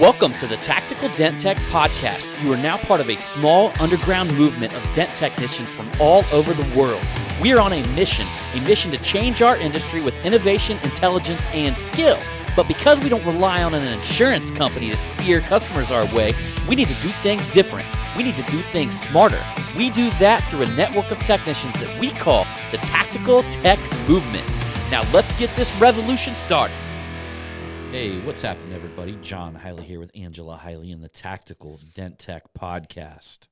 Welcome to the Tactical Dent Tech Podcast. You are now part of a small underground movement of dent technicians from all over the world. We are on a mission to change our industry with innovation, intelligence, and skill. But because we don't rely on an insurance company to steer customers our way, we need to do things different. We need to do things smarter. We do that through a network of technicians that we call the Tactical Tech Movement. Now let's get this revolution started. Hey, what's happening, everybody? John Hiley here with Angela Hiley in the Tactical Dent Tech Podcast.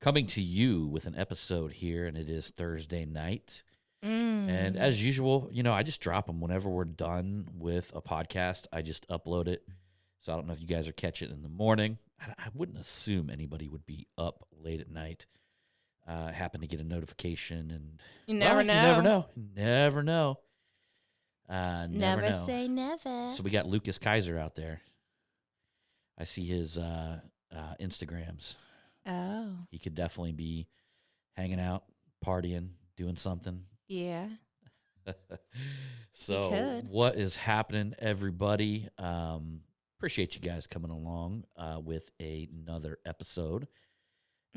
Coming to you with an episode here, and it is Thursday night. And as usual, I just drop them whenever we're done with a podcast. I just upload it. So I don't know if you guys are catching it in the morning. I wouldn't assume anybody would be up late at night. Happen to get a notification, and you never know. Never know. Never say never. So we got Lucas Kaiser out there. I see his Instagrams. Oh. He could definitely be hanging out, partying, doing something. Yeah. So what is happening, everybody? Appreciate you guys coming along with another episode.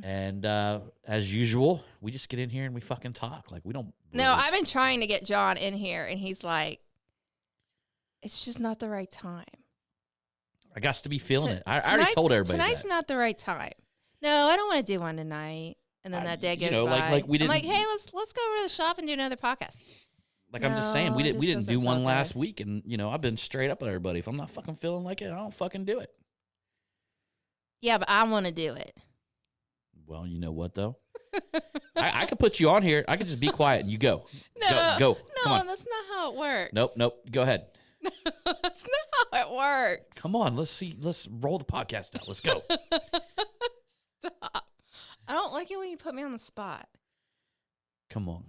And as usual, we just get in here and we fucking talk. Like, we don't. No, I've been trying to get John in here, and he's like, it's just not the right time. I got to be feeling it. I already told everybody tonight's not the right time. No, I don't want to do one tonight. And then that day goes by. Like we didn't. I'm like, hey, let's go over to the shop and do another podcast. Like, I'm just saying, we didn't do one last week, and I've been straight up with everybody. If I'm not fucking feeling like it, I don't fucking do it. Yeah, but I want to do it. Well, you know what, though? I could put you on here. I could just be quiet and you go. No, go. Come on. That's not how it works. Nope. Go ahead. No, that's not how it works. Come on, let's roll the podcast out. Let's go. Stop. I don't like it when you put me on the spot. Come on.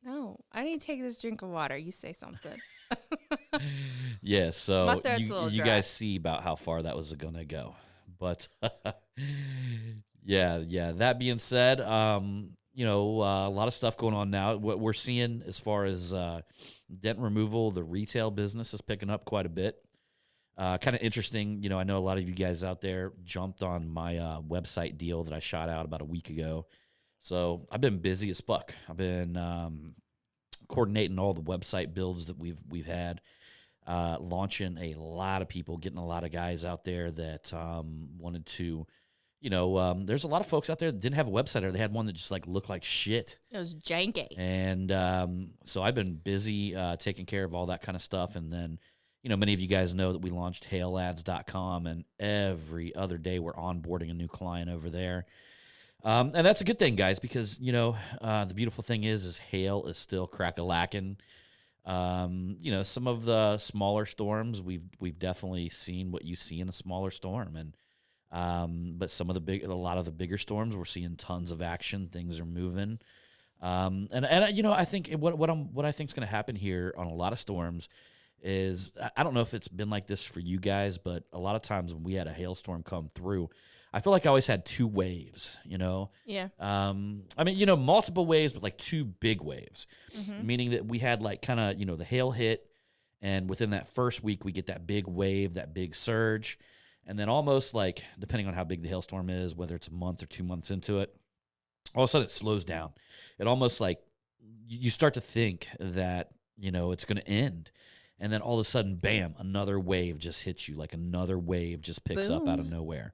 No, I need to take this drink of water. You say something. Yeah, so My throat's a little you dry. guys see about how far that was going to go. But yeah. That being said, a lot of stuff going on now. What we're seeing as far as dent removal, the retail business is picking up quite a bit. Kind of interesting. I know a lot of you guys out there jumped on my website deal that I shot out about a week ago. So I've been busy as fuck. I've been coordinating all the website builds that we've had. Launching a lot of people, getting a lot of guys out there that wanted to, there's a lot of folks out there that didn't have a website, or they had one that just looked like shit. It was janky. And so I've been busy taking care of all that kind of stuff. And then, many of you guys know that we launched HailAds.com, and every other day we're onboarding a new client over there. And that's a good thing, guys, because, the beautiful thing is Hail is still crack-a-lacking. Some of the smaller storms, we've definitely seen what you see in a smaller storm, and but a lot of the bigger storms, we're seeing tons of action. Things are moving, and I think what I think is going to happen here on a lot of storms is, I don't know if it's been like this for you guys, but a lot of times when we had a hailstorm come through, I feel like I always had two waves, Yeah. Multiple waves, but two big waves, Mm-hmm. meaning that we had the hail hit, and within that first week, we get that big wave, that big surge. And then almost depending on how big the hailstorm is, whether it's a month or 2 months into it, all of a sudden it slows down. It almost you start to think that, it's going to end. And then all of a sudden, bam, another wave just hits you, another wave just picks up out of nowhere.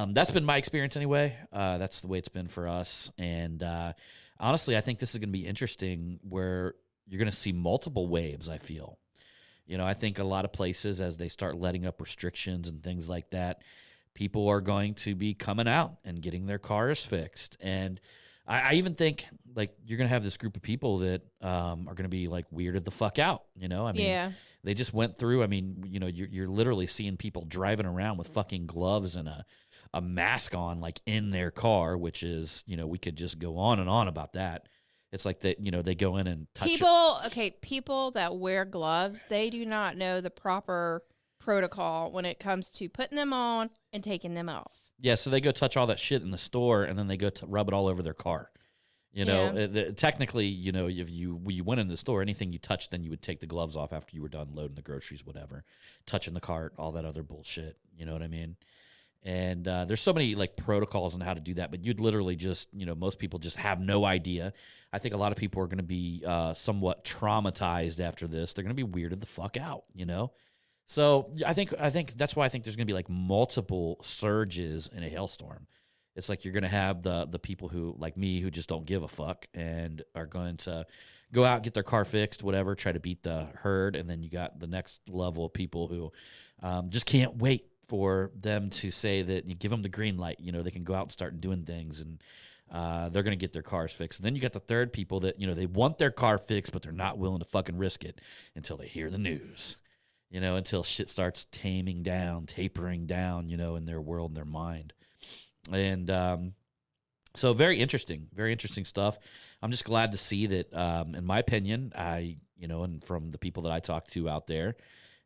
That's been my experience anyway. That's the way it's been for us. And honestly, I think this is going to be interesting, where you're going to see multiple waves, I feel. I think a lot of places, as they start letting up restrictions and things like that, people are going to be coming out and getting their cars fixed. And I even think, you're going to have this group of people that are going to be, weirded the fuck out, Yeah. They just went through, you're literally seeing people driving around with fucking gloves and a mask on, in their car, which is, we could just go on and on about that. It's like that, they go in and touch people that wear gloves, they do not know the proper protocol when it comes to putting them on and taking them off. Yeah, so they go touch all that shit in the store, and then they go rub it all over their car. You know, technically, you know, if you went in the store, anything you touched, then you would take the gloves off after you were done loading the groceries, whatever, touching the cart, all that other bullshit. You know what I mean? And there's so many like protocols on how to do that, but you'd literally just, you know, most people just have no idea. I think a lot of people are going to be somewhat traumatized after this. They're going to be weirded the fuck out, you know? So I think that's why I think there's going to be like multiple surges in a hailstorm. It's like you're going to have the people who, like me, who just don't give a fuck and are going to go out, get their car fixed, whatever, try to beat the herd. And then you got the next level of people who just can't wait for them to say that you give them the green light. You know, they can go out and start doing things, and they're going to get their cars fixed. And then you got the third people that, you know, they want their car fixed, but they're not willing to fucking risk it until they hear the news, you know, until shit starts tapering down, you know, in their world, in their mind. And so very interesting stuff. I'm just glad to see that, in my opinion, you know, and from the people that I talked to out there,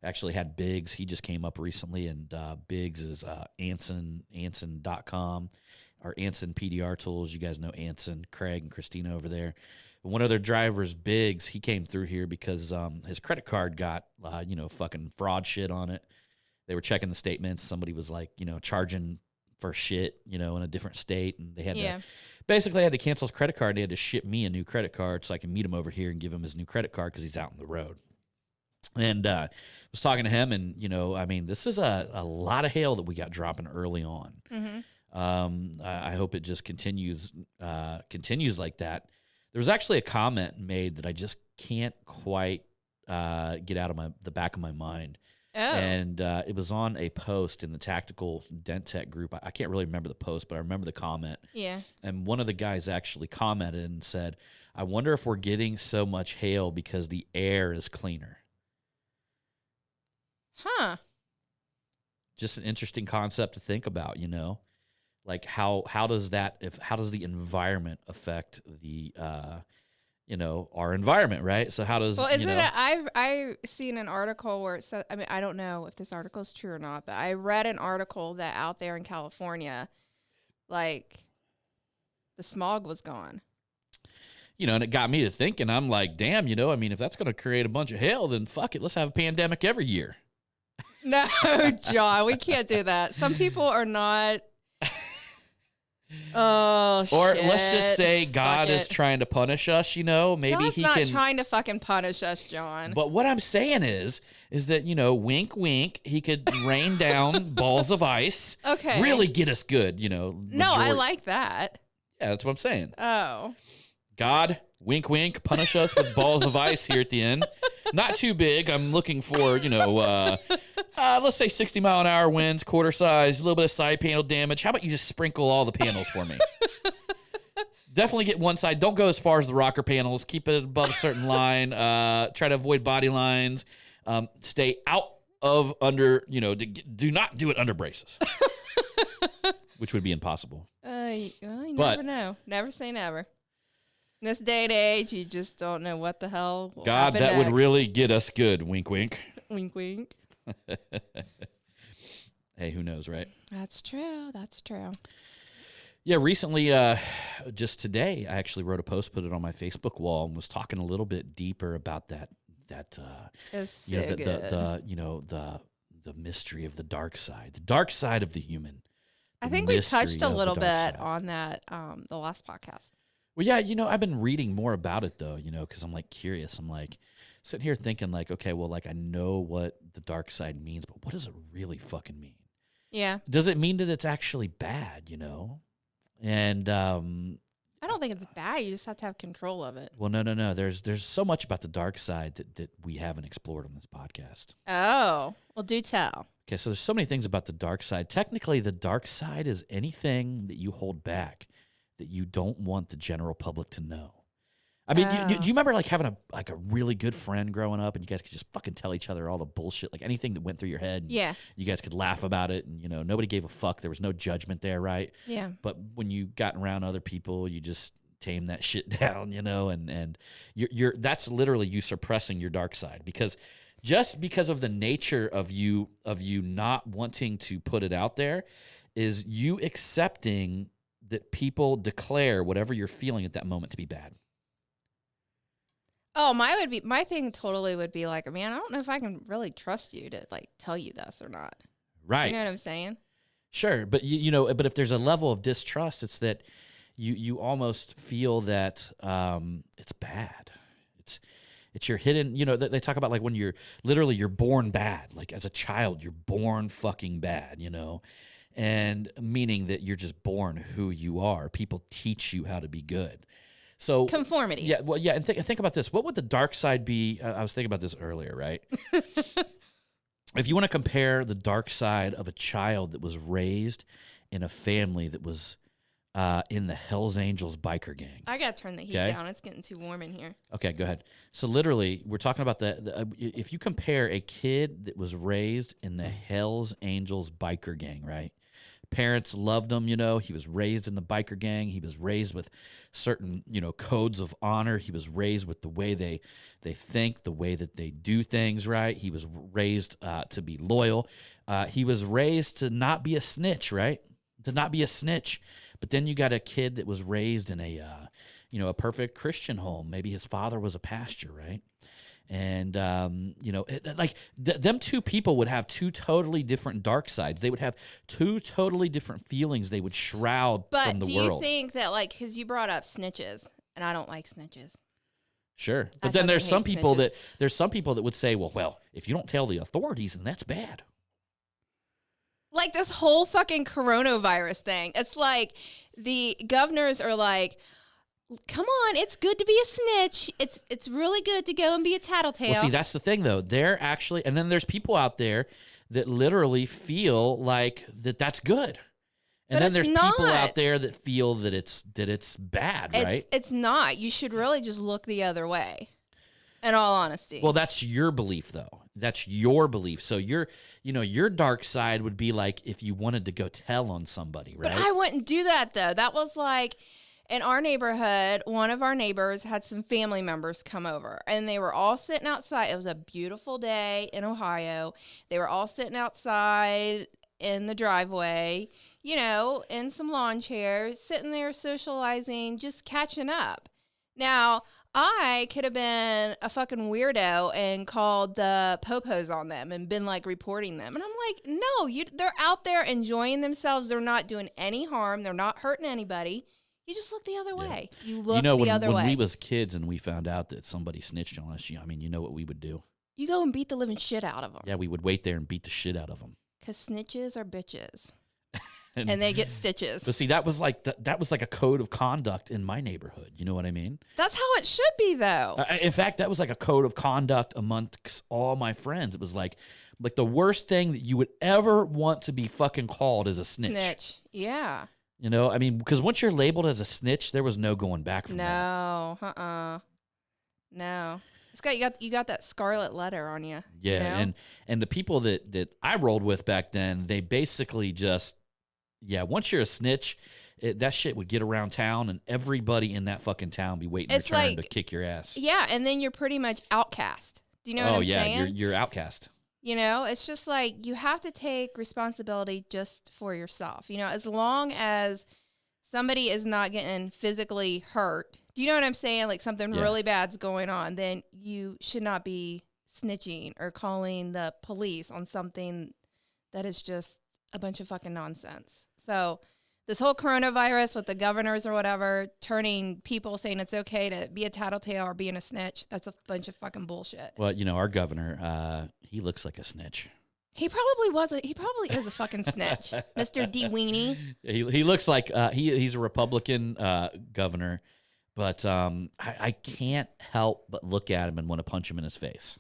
actually had Biggs. He just came up recently, and Biggs is Anson.com, or Anson PDR Tools. You guys know Anson, Craig, and Christina over there. And one of their drivers, Biggs, he came through here because his credit card got, you know, fucking fraud shit on it. They were checking the statements. Somebody was like, you know, charging for shit, you know, in a different state, and they had to basically had to cancel his credit card. They had to ship me a new credit card so I can meet him over here and give him his new credit card because he's out on the road. And was talking to him, and, you know, I mean, this is a lot of hail that we got dropping early on. Mm-hmm. I hope it just continues like that. There was actually a comment made that I just can't quite get out of the back of my mind. Oh. And it was on a post in the Tactical Dent Tech group. I can't really remember the post, but I remember the comment. Yeah. And one of the guys actually commented and said, "I wonder if we're getting so much hail because the air is cleaner." Huh. Just an interesting concept to think about, you know? Like how does the environment affect the you know, our environment, right? So how does, I've seen an article where it said, I mean, I don't know if this article is true or not, but I read an article that out there in California, like, the smog was gone. You know, and it got me to thinking, I'm like, damn, you know, I mean, if that's going to create a bunch of hail, then fuck it, let's have a pandemic every year. No, John, we can't do that. Some people are not. Oh, shit. Or let's just say God is trying to punish us, you know? Maybe God's he not can trying to fucking punish us, John. But what I'm saying is that, you know, wink, wink, he could rain down balls of ice. Okay. Really get us good, you know. No, I like that. Yeah, that's what I'm saying. Oh. God, wink, wink, punish us with balls of ice here at the end. Not too big. I'm looking for, you know, let's say 60-mile-an-hour winds, quarter size, a little bit of side panel damage. How about you just sprinkle all the panels for me? Definitely get one side. Don't go as far as the rocker panels. Keep it above a certain line. Try to avoid body lines. Stay out of under, you know, do not do it under braces, which would be impossible. You never know. Never say never. In this day and age, you just don't know what the hell will God, that next. would really get us good. Wink, wink. Wink, wink. Hey, who knows, right? That's true. That's true. Yeah, recently, just today, I actually wrote a post, put it on my Facebook wall, and was talking a little bit deeper about that you know, the mystery of the dark side of the human. I think we touched a little bit on that the last podcast. Well, yeah, you know, I've been reading more about it, though, you know, because I'm, like, curious. I'm, like, sitting here thinking, like, okay, well, like, I know what the dark side means, but what does it really fucking mean? Yeah. Does it mean that it's actually bad, you know? And I don't think it's bad. You just have to have control of it. Well, no. There's so much about the dark side that we haven't explored on this podcast. Oh, well, do tell. Okay, so there's so many things about the dark side. Technically, the dark side is anything that you hold back that you don't want the general public to know. I mean, do you remember like having a really good friend growing up, and you guys could just fucking tell each other all the bullshit, like anything that went through your head? Yeah. You guys could laugh about it, and, you know, nobody gave a fuck. There was no judgment there, right? Yeah. But when you got around other people, you just tame that shit down, you know, and you're that's literally you suppressing your dark side, because just because of the nature of you not wanting to put it out there is you accepting that people declare whatever you're feeling at that moment to be bad. Oh, my thing totally would be like, man, I don't know if I can really trust you to like tell you this or not. Right. You know what I'm saying? Sure, but but if there's a level of distrust, it's that you almost feel that it's bad. It's your hidden. They talk about like when you're born bad. Like as a child, you're born fucking bad. And meaning that you're just born who you are. People teach you how to be good. So conformity. Yeah, well, yeah, and think about this. What would the dark side be? I was thinking about this earlier, right? If you want to compare the dark side of a child that was raised in a family that was in the Hells Angels biker gang. I gotta turn the heat down. It's getting too warm in here. Okay, go ahead. So literally, we're talking about if you compare a kid that was raised in the Hells Angels biker gang, right? Parents loved him, he was raised in the biker gang. He was raised with certain, codes of honor. He was raised with the way they think, the way that they do things, right? He was raised to be loyal. He was raised to not be a snitch, right? To not be a snitch. But then you got a kid that was raised in a perfect Christian home. Maybe his father was a pastor, right? And, them two people would have two totally different dark sides. They would have two totally different feelings they would shroud from the world. But do you think that, like, because you brought up snitches, and I don't like snitches. Sure. But then there's some people that would say, well, if you don't tell the authorities, then that's bad. Like this whole fucking coronavirus thing. It's like the governors are like, come on, it's good to be a snitch. It's really good to go and be a tattletale. Well, see, that's the thing, though. They're actually, and then there's people out there that literally feel like that's good. And but then there's people not. out there that feel that it's bad, right? It's not. You should really just look the other way. In all honesty. Well, that's your belief, though. That's your belief. So your dark side would be like if you wanted to go tell on somebody, right? But I wouldn't do that, though. That was like in our neighborhood, one of our neighbors had some family members come over, and they were all sitting outside. It was a beautiful day in Ohio. They were all sitting outside in the driveway, in some lawn chairs, sitting there socializing, just catching up. Now, I could have been a fucking weirdo and called the popos on them and been like reporting them. And I'm like, no, they're out there enjoying themselves. They're not doing any harm. They're not hurting anybody. You just look the other way. You look the other way. When we was kids and we found out that somebody snitched on us, you know what we would do? You go and beat the living shit out of them. Yeah, we would wait there and beat the shit out of them. Because snitches are bitches. And they get stitches. But see, that was like a code of conduct in my neighborhood. You know what I mean? That's how it should be, though. In fact, that was like a code of conduct amongst all my friends. It was like the worst thing that you would ever want to be fucking called is a snitch. Yeah. Because once you're labeled as a snitch, there was no going back from that. No. You got that scarlet letter on you. Yeah, and the people that I rolled with back then, they basically just. Yeah, once you're a snitch, that shit would get around town, and everybody in that fucking town be waiting their turn to kick your ass. Yeah, and then you're pretty much outcast. Do you know what I'm saying? Oh, yeah, you're outcast. It's just like you have to take responsibility just for yourself. As long as somebody is not getting physically hurt, do you know what I'm saying? Like something really bad's going on, then you should not be snitching or calling the police on something that is just a bunch of fucking nonsense. So this whole coronavirus with the governors or whatever turning people saying it's okay to be a tattletale or being a snitch, that's a bunch of fucking bullshit. Well, our governor, he looks like a snitch. He probably is a fucking snitch. Mr. D. Weenie. He looks like he's a Republican governor, but I can't help but look at him and want to punch him in his face.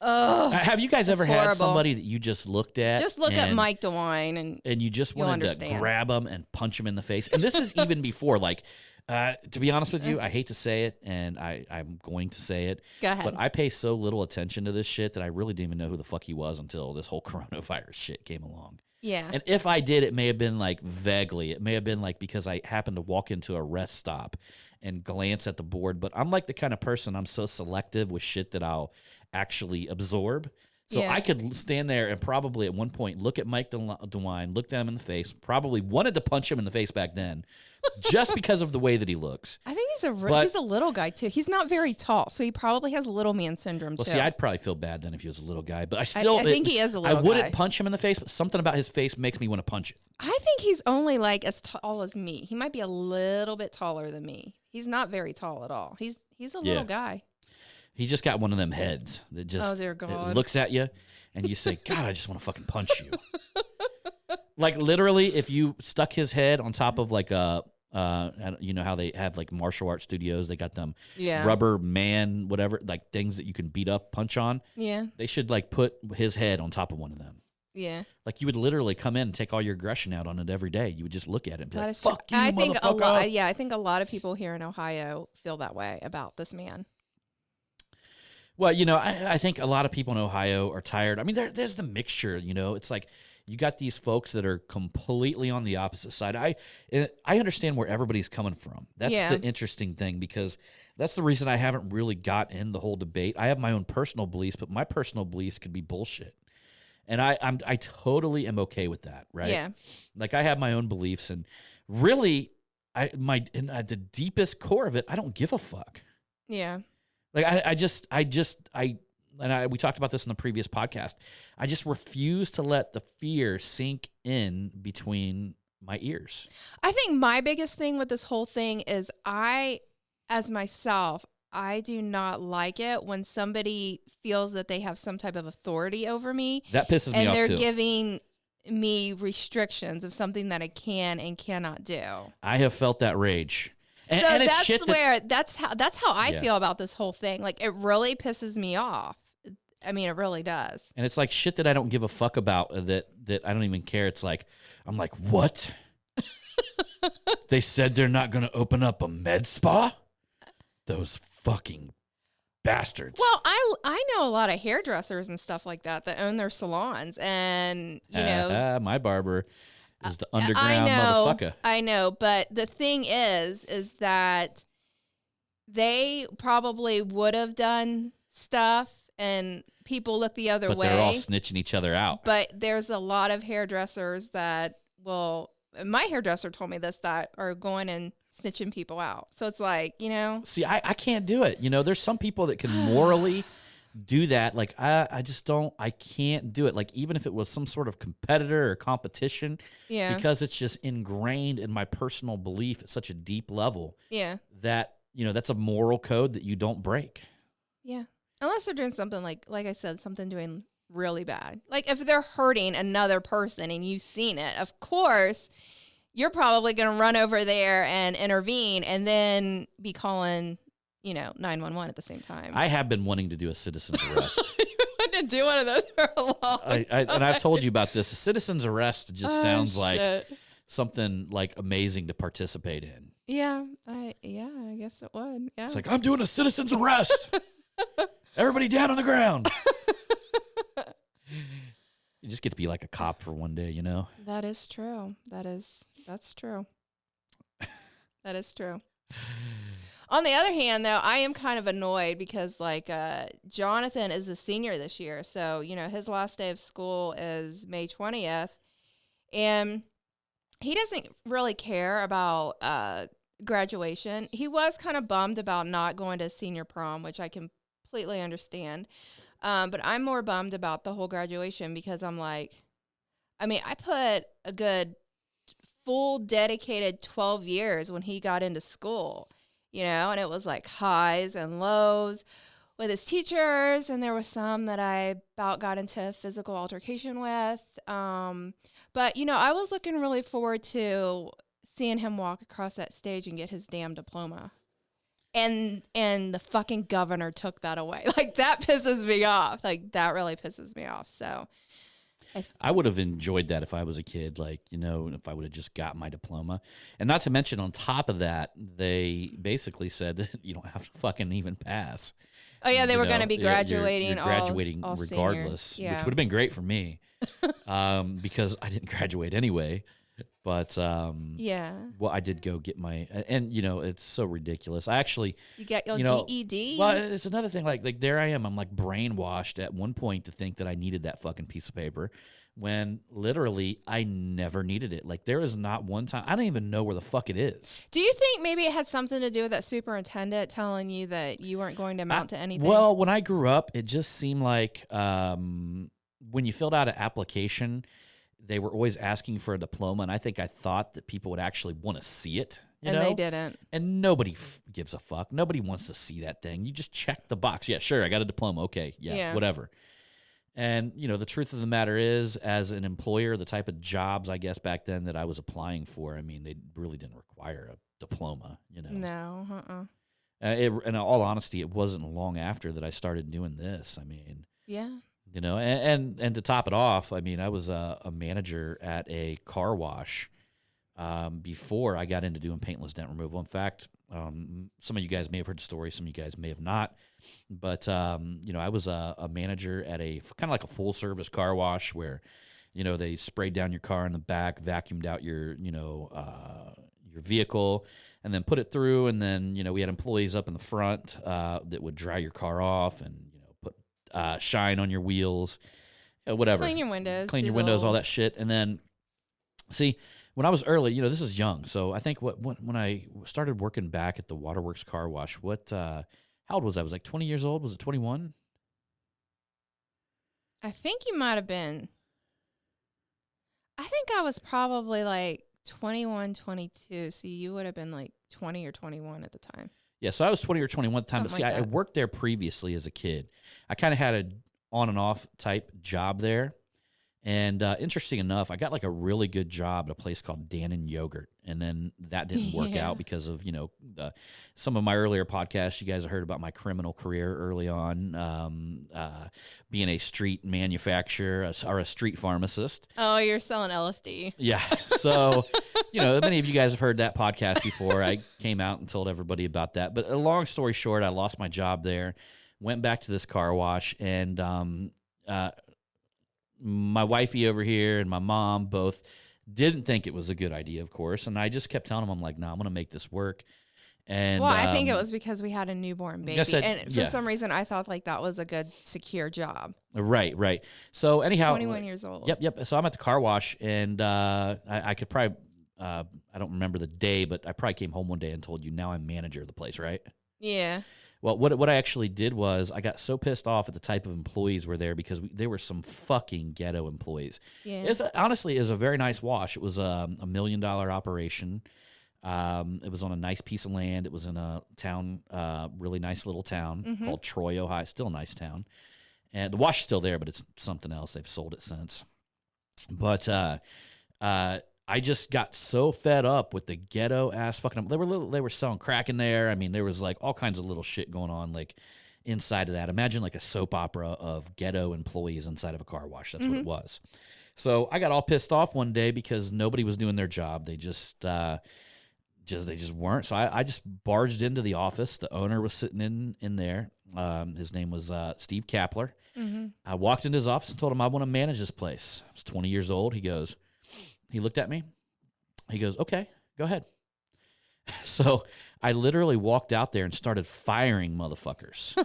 Oh, have you guys ever had somebody that you just looked at? Just look at Mike DeWine and you just wanted to grab him and punch him in the face. And this is even before, to be honest with you, I hate to say it, and I'm going to say it. Go ahead. But I pay so little attention to this shit that I really didn't even know who the fuck he was until this whole coronavirus shit came along. Yeah. And if I did, it may have been vaguely. It may have been because I happened to walk into a rest stop and glance at the board. But I'm the kind of person, I'm so selective with shit that I'll actually absorb. So Yeah. I could stand there and probably at one point look at Mike DeWine, look them in the face, probably wanted to punch him in the face back then, just because of the way that he looks. I think he's But- he's a little guy too. He's not very tall, so he probably has little man syndrome Well, too. see, I'd probably feel bad then if he was a little guy, but I still I think he is a little I wouldn't guy. punch him in the face, but something about his face makes me want to punch it. I think he's only like as tall as me. He might be a little bit taller than me. He's not very tall at all. He's a little guy. He just got one of them heads that just Oh, dear it God. looks at you, and you say, "God, I just want to fucking punch you." Like literally, if you stuck his head on top of like a, you know how they have like martial arts studios, they got them Yeah. rubber man, whatever, like things that you can beat up, punch on. Yeah. They should like put his head on top of one of them. Yeah. Like you would literally come in and take all your aggression out on it every day. You would just look at it and be That like, is true. "Fuck you, I think a motherfucker." lot. Yeah, I think a lot of people here in Ohio feel that way about this man. Well, you know, I think a lot of people in Ohio are tired. I mean, there's the mixture, you know. It's like you got these folks that are completely on the opposite side. I understand where everybody's coming from. That's Yeah. the interesting thing, because that's the reason I haven't really got in the whole debate. I have my own personal beliefs, but my personal beliefs could be bullshit. And I totally am okay with that, right? Yeah. Like I have my own at the deepest core of it, I don't give a fuck. Yeah. Like we talked about this in the previous podcast. I just refuse to let the fear sink in between my ears. I think my biggest thing with this whole thing is as myself, I do not like it when somebody feels that they have some type of authority over me That pisses me and off they're too. giving me restrictions of something that I can and cannot do. I have felt that rage. And, So and it's that's shit where that's how I Yeah. feel about this whole thing. Like it really pisses me off. I mean, it really does. and it's like shit that I don't give a fuck about, that I don't even care. It's like, I'm like, what? They said they're not going to open up a med spa? Those fucking bastards. Well, I know a lot of hairdressers and stuff like that own their salons, and you know, my barber is the underground motherfucker. I know, but the thing is that they probably would have done stuff, and people look the other But way. they're all snitching each other out. But there's a lot of hairdressers that will. My hairdresser told me this, that are going and snitching people out. So it's like, you know. See, I can't do it. You know, there's some people that can morally do that. Like, I just don't, I can't do it. Like, even if it was some sort of competitor or competition, Yeah. because it's just ingrained in my personal belief at such a deep level Yeah. that, you know, that's a moral code that you don't break. Yeah. Unless they're doing something like I said, something doing really bad. Like if they're hurting another person and you've seen it, of course, you're probably going to run over there and intervene and then be calling, 911 at the same time. I have been wanting to do a citizen's arrest. I wanted to do one of those for a long time. And I've told you about this. A citizen's arrest just sounds like shit. something like amazing to participate in. Yeah, I guess it would. Yeah. It's like, I'm doing a citizen's arrest. Everybody down on the ground. You just get to be like a cop for one day, you know? That is true. That's true. That is true. On the other hand, though, I am kind of annoyed because, Jonathan is a senior this year. So, his last day of school is May 20th. And he doesn't really care about graduation. He was kind of bummed about not going to senior prom, which I completely understand. But I'm more bummed about the whole graduation because I'm like, I put a good full dedicated 12 years when he got into school, and it was like highs and lows with his teachers. And there was some that I about got into physical altercation with. But, I was looking really forward to seeing him walk across that stage and get his damn diploma. And the fucking governor took that away. Like, that pisses me off. Like, that really pisses me off. So I would have enjoyed that if I was a kid, if I would have just got my diploma. And not to mention, on top of that, they basically said that you don't have to fucking even pass. Oh, yeah, they You were know, going to be graduating, you're graduating all regardless, seniors. Yeah. which would have been great for me because I didn't graduate anyway. But Yeah. well, I did go get my, and it's so ridiculous. I actually, You get your GED. well, it's another thing. Like there I am. I'm like brainwashed at one point to think that I needed that fucking piece of paper, when literally I never needed it. Like there is not one time, I don't even know where the fuck it is. Do you think maybe it had something to do with that superintendent telling you that you weren't going to amount to anything? Well, when I grew up, it just seemed like when you filled out an application, they were always asking for a diploma, and I think I thought that people would actually want to see it. And they didn't. And nobody gives a fuck. Nobody wants to see that thing. You just check the box. Yeah, sure, I got a diploma. Okay, yeah. Whatever. And, the truth of the matter is, as an employer, the type of jobs, I guess, back then that I was applying for, I mean, they really didn't require a diploma, No, in all honesty, it wasn't long after that I started doing this. I mean, yeah. And to top it off, I mean, I was a manager at a car wash before I got into doing paintless dent removal. In fact, some of you guys may have heard the story, some of you guys may have not. But, I was a manager at a kind of like a full service car wash where, they sprayed down your car in the back, vacuumed out your vehicle, and then put it through. And then, we had employees up in the front that would dry your car off and, put shine on your wheels, whatever. Clean your windows. All that shit. And then, see, when I was early, this is young. So I think when I started working back at the Waterworks car wash, how old was I? I was like 20 years old. Was it 21? I think you might have been. I think I was probably like 21, 22. So you would have been like 20 or 21 at the time. Yeah, so I was 20 or 21 at the time. Something But see, like I worked there previously as a kid. I kind of had a on and off type job there. And interesting enough, I got like a really good job at a place called Dannon Yogurt. And then that didn't work out because of, some of my earlier podcasts. You guys have heard about my criminal career early on, being a street manufacturer or a street pharmacist. Oh, you're selling LSD. Yeah. So, many of you guys have heard that podcast before. I came out and told everybody about that. But a long story short, I lost my job there, went back to this car wash, and my wifey over here and my mom both didn't think it was a good idea, of course. And I just kept telling them, I'm like, no, I'm going to make this work. And I think it was because we had a newborn baby. And for some reason, I thought like that was a good, secure job. Right. So anyhow. 21 years old. Yep. So I'm at the car wash, and I could probably, I don't remember the day, but I probably came home one day and told you, now I'm manager of the place, right? Yeah. Well, what I actually did was I got so pissed off at the type of employees were there because they were some fucking ghetto employees. Yeah. Honestly, it was a very nice wash. It was a $1 million operation. It was on a nice piece of land. It was in a town, really nice little town called Troy, Ohio. Still a nice town. And the wash is still there, but it's something else. They've sold it since. But I just got so fed up with the ghetto ass fucking. They were selling crack in there. I mean, there was like all kinds of little shit going on like inside of that. Imagine like a soap opera of ghetto employees inside of a car wash. That's what it was. So I got all pissed off one day because nobody was doing their job. They just weren't. So I just barged into the office. The owner was sitting in there. His name was Steve Kapler. I walked into his office and told him I want to manage this place. I was 20 years old. He looked at me. He goes, okay, go ahead. So I literally walked out there and started firing motherfuckers.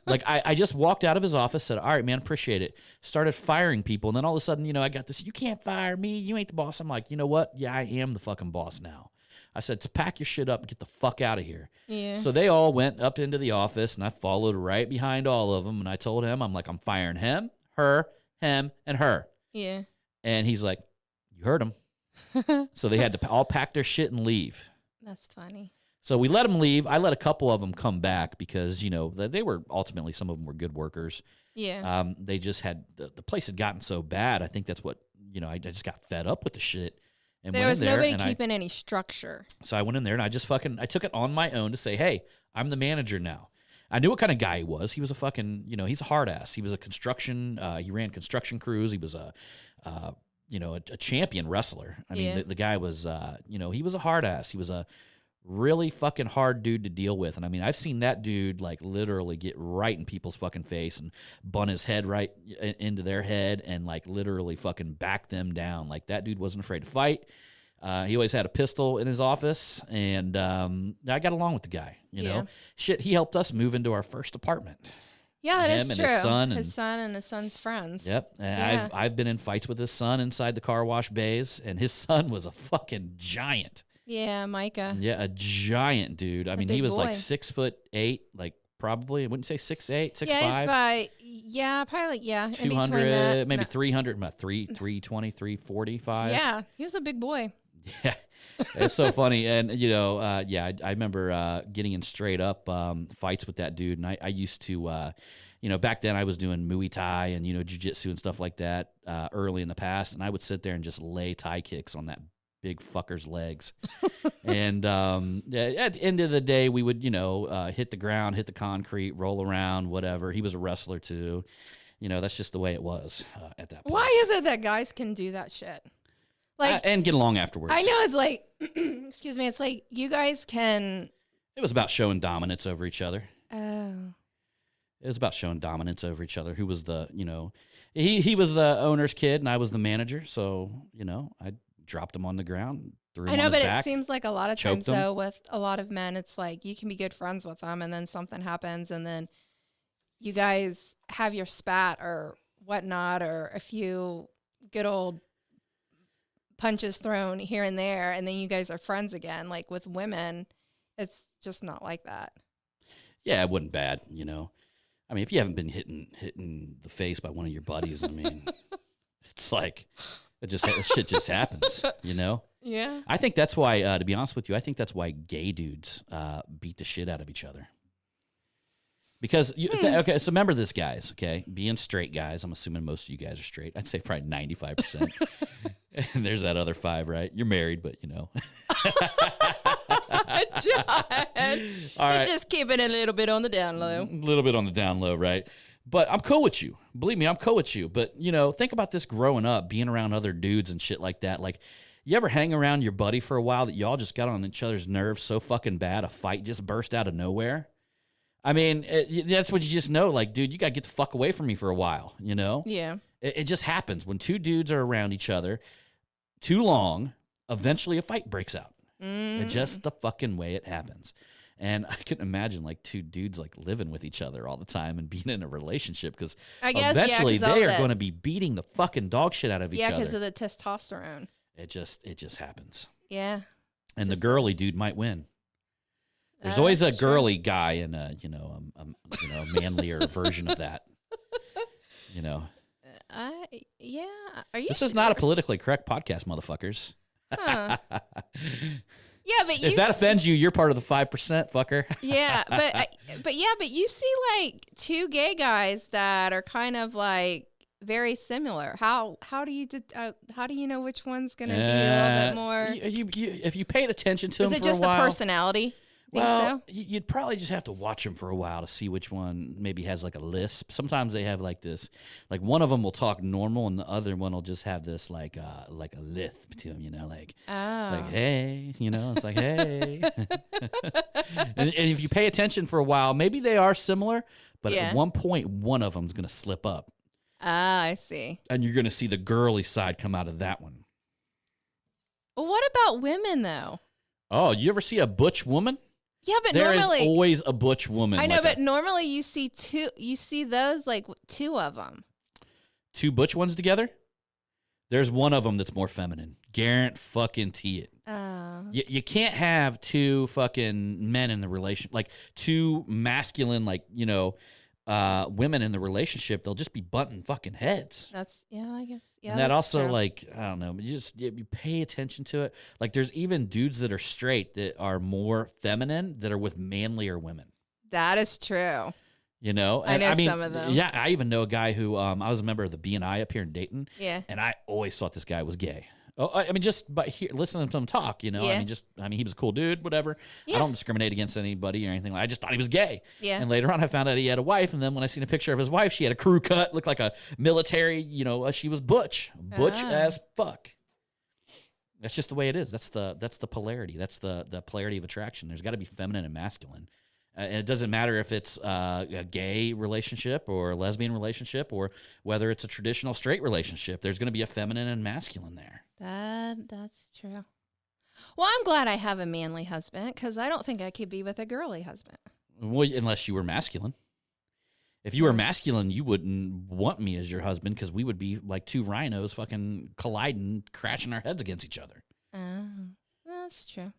Like I just walked out of his office, said, all right, man, appreciate it. Started firing people. And then all of a sudden, I got this, you can't fire me. You ain't the boss. I'm like, you know what? Yeah, I am the fucking boss now. I said, to pack your shit up and get the fuck out of here. Yeah. So they all went up into the office, and I followed right behind all of them. And I told him, I'm like, I'm firing him, her, him, and her. Yeah. And he's like, you heard him. So they had to all pack their shit and leave. That's funny. So we let them leave. I let a couple of them come back because, they were ultimately, some of them were good workers. Yeah. They just had, the place had gotten so bad. I think that's what, I just got fed up with the shit. And there was nobody keeping any structure. So I went in there and I took it on my own to say, hey, I'm the manager now. I knew what kind of guy he was. He was a fucking, he's a hard ass. He was a construction, he ran construction crews. He was a champion wrestler. I mean, the guy was, he was a hard ass. He was a really fucking hard dude to deal with. And I mean, I've seen that dude like literally get right in people's fucking face and bun his head right into their head and like literally fucking back them down. Like that dude wasn't afraid to fight. He always had a pistol in his office, and I got along with the guy, you know. Shit, he helped us move into our first apartment. Yeah, that is Him true. And his son and his son's friends. Yep. And I've been in fights with his son inside the car wash bays, and his son was a fucking giant. Yeah, Micah. Yeah, a giant dude. I mean, he was like 6'8", like probably, I wouldn't say 6'8", 6'5". Yeah, probably like, 200, maybe 300, about 320, 345. Yeah, he was a big boy. Yeah, it's so funny. And, you know, I remember getting in straight up fights with that dude. And I used to, you know, back then I was doing Muay Thai and, you know, jiu-jitsu and stuff like that early in the past. And I would sit there and just lay Thai kicks on that big fucker's legs. And at the end of the day, we would, you know, hit the ground, hit the concrete, roll around, whatever. He was a wrestler too. You know, that's just the way it was at that point. Why is it that guys can do that shit? Like, and get along afterwards. I know it's like, excuse me, it's like you guys can. It was about showing dominance over each other. Oh. It was about showing dominance over each other. Who was the, you know, he was the owner's kid and I was the manager. So, you know, I dropped him on the ground, threw him on his back, it seems like a lot of times, though, with a lot of men, it's like you can be good friends with them and then something happens and then you guys have your spat or whatnot or a few good old punches thrown here and there and then you guys are friends again. Like with women, it's just not like that. Yeah, it wasn't bad, you know. I mean, if you haven't been hitting the face by one of your buddies, I mean, it's like shit just happens, you know? Yeah. I think that's why, to be honest with you, I think that's why gay dudes beat the shit out of each other. Because, okay, so remember this, guys, okay? Being straight guys, I'm assuming most of you guys are straight. I'd say probably 95%. And there's that other 5, right? You're married, but, you know. John, all right. You're just keeping it a little bit on the down low. A little bit on the down low, right? But I'm cool with you. Believe me, I'm cool with you. But, you know, think about this growing up, being around other dudes and shit like that. Like, you ever hang around your buddy for a while that y'all just got on each other's nerves so fucking bad a fight just burst out of nowhere? I mean, that's what you just know. Like, dude, you got to get the fuck away from me for a while, you know? Yeah. It just happens. When two dudes are around each other too long, eventually a fight breaks out. It's just the fucking way it happens. And I couldn't imagine like two dudes like living with each other all the time and being in a relationship because eventually they are going to be beating the fucking dog shit out of each other. Yeah, because of the testosterone. It just happens. Yeah. And the girly dude might win. There's always a girly guy and a manlier version of that. You know. Yeah. Are you? This is not a politically correct podcast, motherfuckers. Huh. Yeah, but if that offends you, you're part of the 5%, fucker. Yeah, but you see like two gay guys that are kind of like very similar. How do you know which one's gonna be a little bit more? You if you paid attention to them for a while. Is it just the personality? Well, you'd probably just have to watch them for a while to see which one maybe has like a lisp. Sometimes they have like this, like one of them will talk normal and the other one will just have this like a lisp to him, you know, like hey, you know, it's like hey. and if you pay attention for a while, maybe they are similar, but at one point one of them's gonna slip up. Ah, I see. And you're gonna see the girly side come out of that one. Well, what about women though? Oh, you ever see a butch woman? Yeah, but there normally is always a butch woman. I know, but normally you see those like two of them. Two butch ones together? There's one of them that's more feminine. Guarantee it. Oh. You can't have two fucking men in the relation, like two masculine, like, you know, women in the relationship. They'll just be butting fucking heads. I guess. Yeah, and that also, true. like, I don't know, you pay attention to it. Like, there's even dudes that are straight that are more feminine that are with manlier women. That is true. You know? And I know some of them. Yeah, I even know a guy who, I was a member of the BNI up here in Dayton. Yeah. And I always thought this guy was gay. Oh, I mean, just by listening to him talk, you know, yeah. I mean, he was a cool dude, whatever. Yeah. I don't discriminate against anybody or anything. I just thought he was gay. Yeah. And later on, I found out he had a wife. And then when I seen a picture of his wife, she had a crew cut, looked like a military, you know, she was butch as fuck. That's just the way it is. That's the polarity. That's the polarity of attraction. There's got to be feminine and masculine. And it doesn't matter if it's a gay relationship or a lesbian relationship or whether it's a traditional straight relationship. There's going to be a feminine and masculine there. That's true. Well, I'm glad I have a manly husband because I don't think I could be with a girly husband. Well, unless you were masculine. If you were masculine, you wouldn't want me as your husband because we would be like two rhinos fucking colliding, crashing our heads against each other. Oh, well, that's true.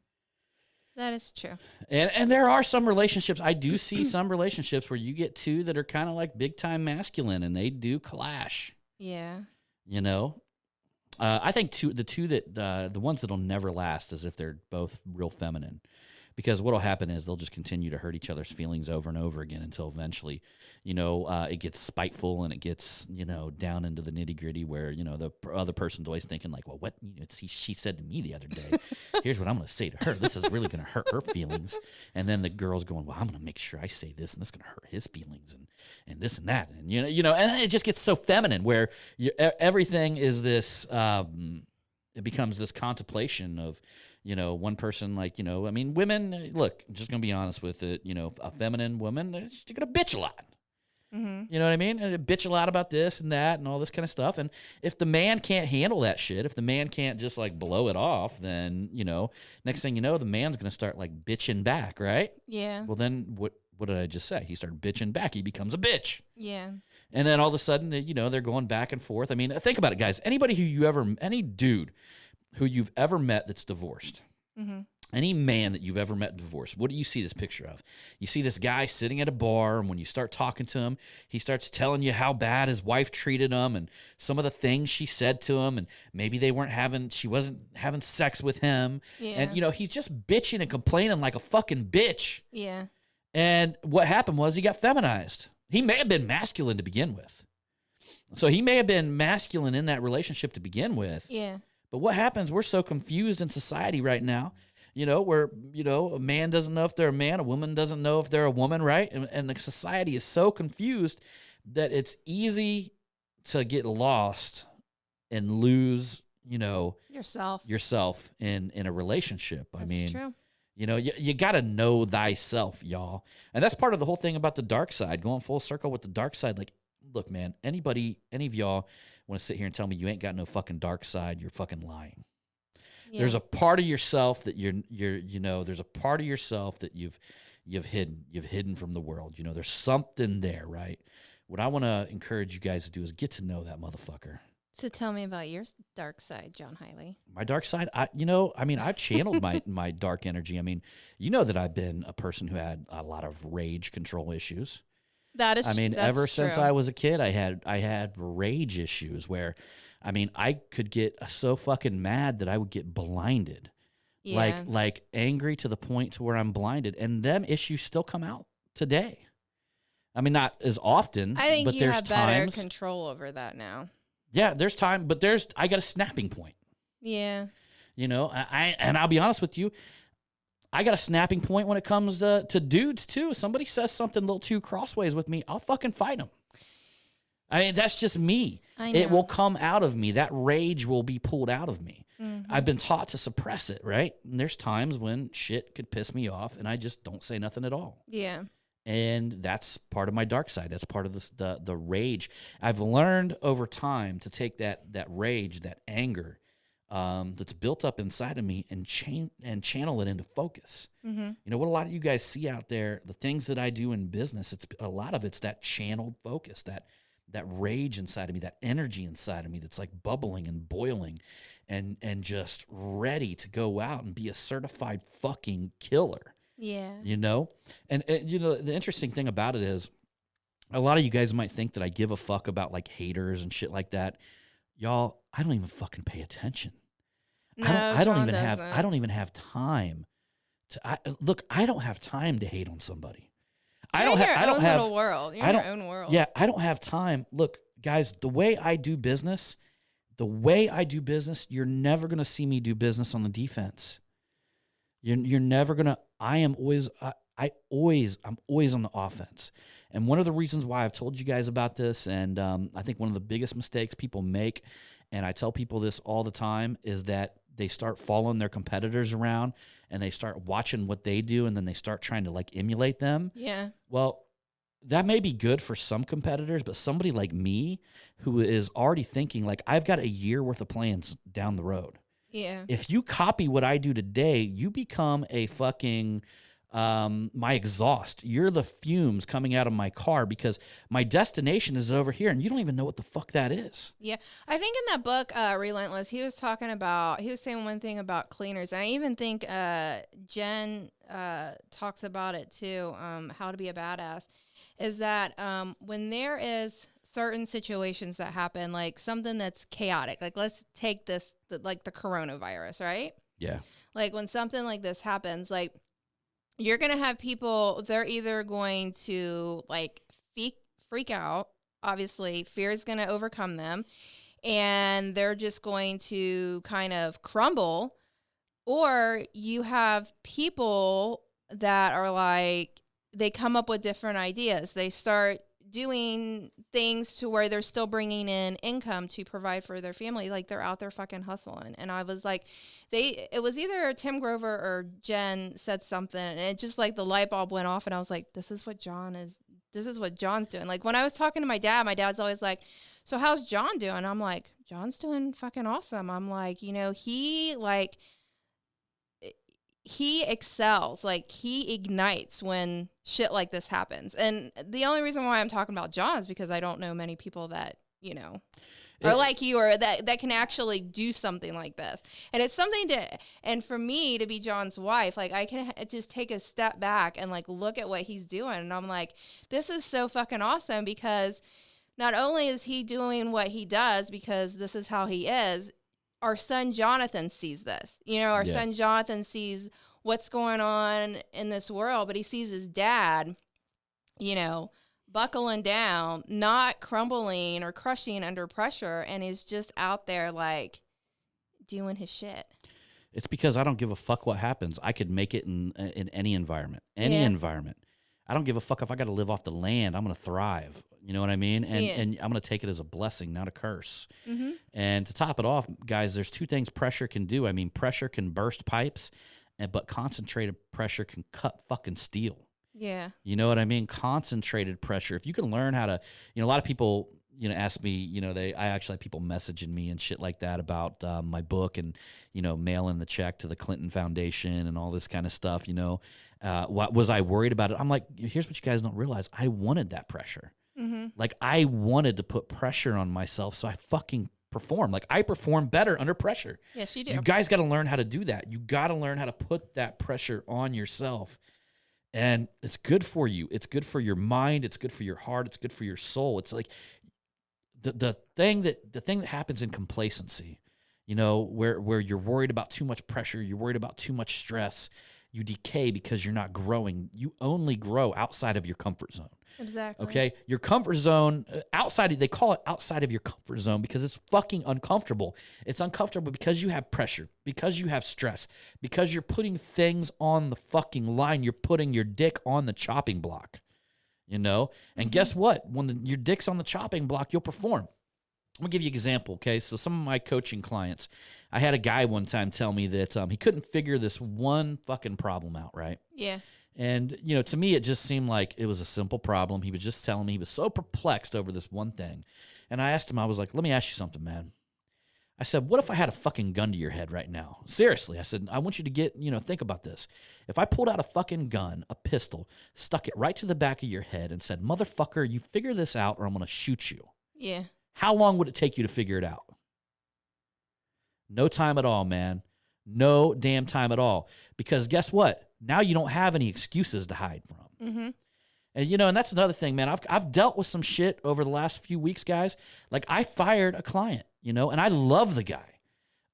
That is true. And there are some relationships. I do see some relationships where you get two that are kind of like big time masculine and they do clash. Yeah. You know? I think the ones that'll never last is if they're both real feminine. Because what'll happen is they'll just continue to hurt each other's feelings over and over again until eventually, it gets spiteful and it gets, down into the nitty gritty where, the other person's always thinking like, well, what she said to me the other day. Here's what I'm going to say to her. This is really going to hurt her feelings. And then the girl's going, well, I'm going to make sure I say this and this is going to hurt his feelings and this and that. And, and it just gets so feminine where everything is this, it becomes this contemplation of, one person women, look, I'm just going to be honest with it. A feminine woman, they're going to bitch a lot. Mm-hmm. You know what I mean? And bitch a lot about this and that and all this kind of stuff. And if the man can't handle that shit, if the man can't just like blow it off, then, next thing you know, the man's going to start like bitching back, right? Yeah. Well, then what did I just say? He started bitching back. He becomes a bitch. Yeah. And then all of a sudden, they're going back and forth. I mean, think about it, guys. Any dude who you've ever met that's divorced, mm-hmm. any man that you've ever met divorced, what do you see this picture of? You see this guy sitting at a bar, and when you start talking to him, he starts telling you how bad his wife treated him and some of the things she said to him, and maybe she wasn't having sex with him. Yeah. And, he's just bitching and complaining like a fucking bitch. Yeah. And what happened was he got feminized. He may have been masculine to begin with. So he may have been masculine in that relationship to begin with. Yeah. But what happens, we're so confused in society right now, where, a man doesn't know if they're a man, a woman doesn't know if they're a woman, right? And the society is so confused that it's easy to get lost and lose, yourself in a relationship. That's true. You got to know thyself, y'all. And that's part of the whole thing about the dark side, going full circle with the dark side. Like, look, man, any of y'all want to sit here and tell me you ain't got no fucking dark side, you're fucking lying. Yeah. There's a part of yourself that there's a part of yourself that you've hidden from the world. There's something there, right? What I want to encourage you guys to do is get to know that motherfucker. So tell me about your dark side, John Hiley. My dark side, I've channeled my dark energy. I mean, that I've been a person who had a lot of rage control issues. That is, ever since I was a kid, I had rage issues where, I could get so fucking mad that I would get blinded, like angry to the point to where I'm blinded, and them issues still come out today. Not as often. I think but you there's have better times, control over that now. Yeah, there's time, but I got a snapping point. Yeah. And I'll be honest with you, I got a snapping point when it comes to dudes too. Somebody says something a little too crossways with me, I'll fucking fight them. That's just me. I know. It will come out of me. That rage will be pulled out of me. Mm-hmm. I've been taught to suppress it, right? And there's times when shit could piss me off and I just don't say nothing at all. Yeah. And that's part of my dark side. That's part of the rage. I've learned over time to take that rage, that anger that's built up inside of me and channel it into focus. Mm-hmm. What a lot of you guys see out there, the things that I do in business, a lot of it's that channeled focus, that rage inside of me, that energy inside of me that's like bubbling and boiling and just ready to go out and be a certified fucking killer. Yeah. And the interesting thing about it is a lot of you guys might think that I give a fuck about like haters and shit like that. Y'all, I don't even fucking pay attention. No, I don't even have time to I don't have time to hate on somebody. You're in your own little world. You're in your own world. Yeah, I don't have time. Look, guys, the way I do business, you're never going to see me do business on the defense. You're never going to I'm always on the offense. And one of the reasons why I've told you guys about this, and I think one of the biggest mistakes people make, and I tell people this all the time, is that they start following their competitors around and they start watching what they do and then they start trying to like emulate them. Yeah. Well, that may be good for some competitors, but somebody like me who is already thinking like I've got a year worth of plans down the road. Yeah. If you copy what I do today, you become a fucking my exhaust. You're the fumes coming out of my car because my destination is over here and you don't even know what the fuck that is. Yeah. I think in that book, Relentless, he was saying one thing about cleaners. And I even think Jen talks about it too, how to be a badass, is that when there is certain situations that happen, like something that's chaotic, like let's take this, like the coronavirus, right? Yeah. Like when something like this happens, like you're going to have people, they're either going to like freak out. Obviously, fear is going to overcome them and they're just going to kind of crumble. Or you have people that are like, they come up with different ideas. They start doing things to where they're still bringing in income to provide for their family. Like they're out there fucking hustling. And I was like, it was either Tim Grover or Jen said something and it just like the light bulb went off and I was like, this is what John's doing. Like when I was talking to my dad's always like, so how's John doing? I'm like, John's doing fucking awesome. I'm like, you know, he excels, like he ignites when shit like this happens. And the only reason why I'm talking about John is because I don't know many people that, you know, are like you or that can actually do something like this. And it's something and for me to be John's wife, like I can just take a step back and like look at what he's doing. And I'm like, this is so fucking awesome because not only is he doing what he does because this is how he is, our son Jonathan sees this. You know, our son Jonathan sees what's going on in this world, but he sees his dad, you know, buckling down, not crumbling or crushing under pressure, and he's just out there like doing his shit. It's because I don't give a fuck what happens. I could make it in any environment. Environment. I don't give a fuck if I got to live off the land. I'm going to thrive. You know what I mean? And I'm going to take it as a blessing, not a curse. Mm-hmm. And to top it off, guys, there's two things pressure can do. I mean, pressure can burst pipes, but concentrated pressure can cut fucking steel. Yeah. You know what I mean? Concentrated pressure. If you can learn how to, you know, a lot of people, you know, ask me, you know, I actually have people messaging me and shit like that about my book and, you know, mailing the check to the Clinton Foundation and all this kind of stuff, you know. What was I worried about it? I'm like, here's what you guys don't realize. I wanted that pressure. Mm-hmm. Like I wanted to put pressure on myself, so I fucking perform. Like I perform better under pressure. Yes, you do. You guys got to learn how to do that. You got to learn how to put that pressure on yourself. And it's good for you. It's good for your mind. It's good for your heart. It's good for your soul. It's like the thing that happens in complacency, you know, where you're worried about too much pressure, you're worried about too much stress, you decay because you're not growing. You only grow outside of your comfort zone. Exactly. Okay? Your comfort zone, they call it outside of your comfort zone because it's fucking uncomfortable. It's uncomfortable because you have pressure, because you have stress, because you're putting things on the fucking line. You're putting your dick on the chopping block, you know? And guess what? When your dick's on the chopping block, you'll perform. I'm going to give you an example, okay? So some of my coaching clients, I had a guy one time tell me that he couldn't figure this one fucking problem out, right? Yeah. And, you know, to me, it just seemed like it was a simple problem. He was just telling me he was so perplexed over this one thing. And I asked him, I was like, let me ask you something, man. I said, what if I had a fucking gun to your head right now? Seriously. I said, I want you to think about this. If I pulled out a fucking gun, a pistol, stuck it right to the back of your head and said, motherfucker, you figure this out or I'm going to shoot you. Yeah. How long would it take you to figure it out? No time at all, man. No damn time at all. Because guess what? Now you don't have any excuses to hide from. Mm-hmm. And, you know, and that's another thing, man. I've dealt with some shit over the last few weeks, guys. Like, I fired a client, you know, and I love the guy.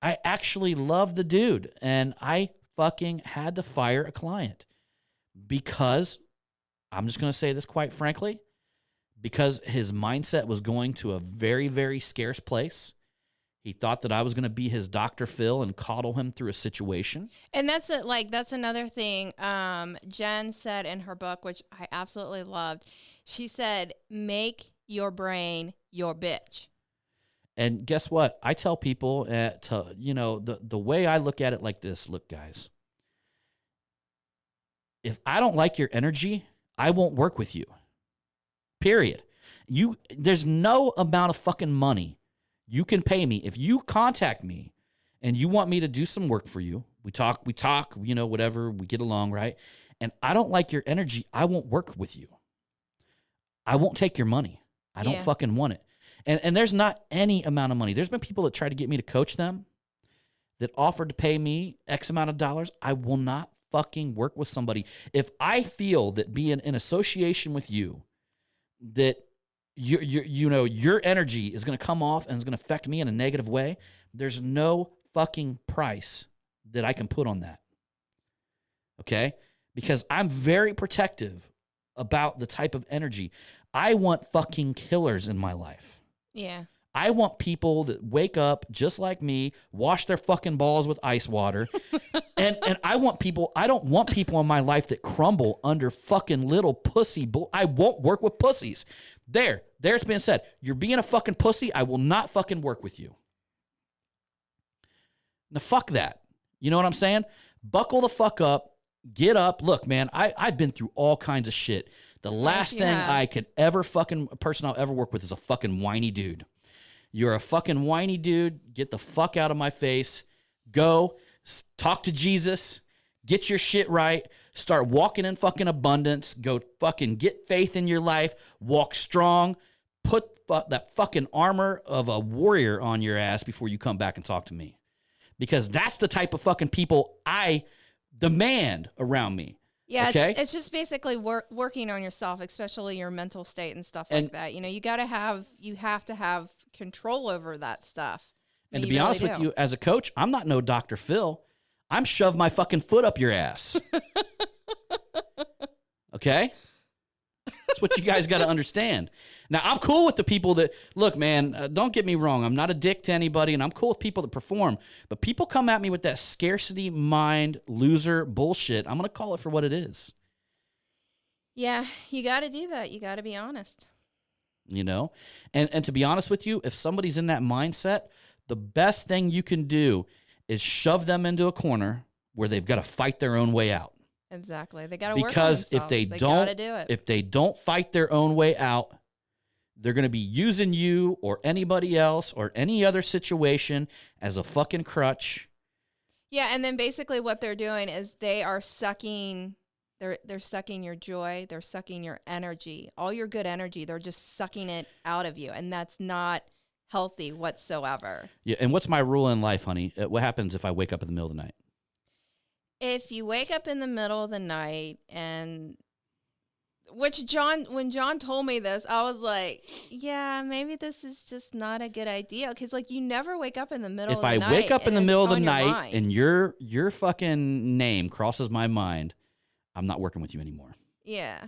I actually love the dude. And I fucking had to fire a client because, I'm just going to say this quite frankly, because his mindset was going to a very, very scarce place. He thought that I was going to be his Dr. Phil and coddle him through a situation. And that's another thing Jen said in her book, which I absolutely loved. She said, make your brain your bitch. And guess what? I tell people the way I look at it like this, look, guys, if I don't like your energy, I won't work with you. Period. There's no amount of fucking money you can pay me. If you contact me and you want me to do some work for you, we talk, whatever, we get along, right? And I don't like your energy, I won't work with you. I won't take your money. I don't fucking want it. And there's not any amount of money. There's been people that try to get me to coach them that offered to pay me X amount of dollars. I will not fucking work with somebody. If I feel that being in association with you, that your energy is going to come off and is going to affect me in a negative way, there's no fucking price that I can put on that. Okay? Because I'm very protective about the type of energy. I want fucking killers in my life. Yeah. I want people that wake up just like me, wash their fucking balls with ice water. and I don't want people in my life that crumble under fucking little pussy I won't work with pussies. There's been said. You're being a fucking pussy, I will not fucking work with you. Now fuck that. You know what I'm saying? Buckle the fuck up. Get up. Look, man, I've been through all kinds of shit. The last thing I could ever person I'll ever work with is a fucking whiny dude. You're a fucking whiny dude. Get the fuck out of my face. Go talk to Jesus. Get your shit right. Start walking in fucking abundance. Go fucking get faith in your life. Walk strong. Put that fucking armor of a warrior on your ass before you come back and talk to me. Because that's the type of fucking people I demand around me. Yeah, okay? It's just basically working on yourself, especially your mental state and stuff like that. You know, you have to have control over that stuff. And to be honest with you, as a coach, I'm not no Dr. Phil. I'm shove my fucking foot up your ass. Okay? That's what you guys got to understand. Now, I'm cool with the people that, look, man, don't get me wrong. I'm not a dick to anybody, and I'm cool with people that perform. But people come at me with that scarcity mind loser bullshit. I'm going to call it for what it is. Yeah, you got to do that. You got to be honest. You know? And to be honest with you, if somebody's in that mindset, the best thing you can do is shove them into a corner where they've got to fight their own way out. Exactly. They got to work on Because themselves. if they don't fight their own way out, they're going to be using you or anybody else or any other situation as a fucking crutch. Yeah, and then basically what they're doing is they are sucking they're sucking your joy, they're sucking your energy, all your good energy, they're just sucking it out of you, and that's not healthy whatsoever. Yeah, and what's my rule in life, honey? What happens if I wake up in the middle of the night? If you wake up in the middle of the night and when John told me this, I was like, yeah, maybe this is just not a good idea. Because, like, you never wake up in the middle of the night. If I wake up in the middle of the night and your fucking name crosses my mind, I'm not working with you anymore. Yeah.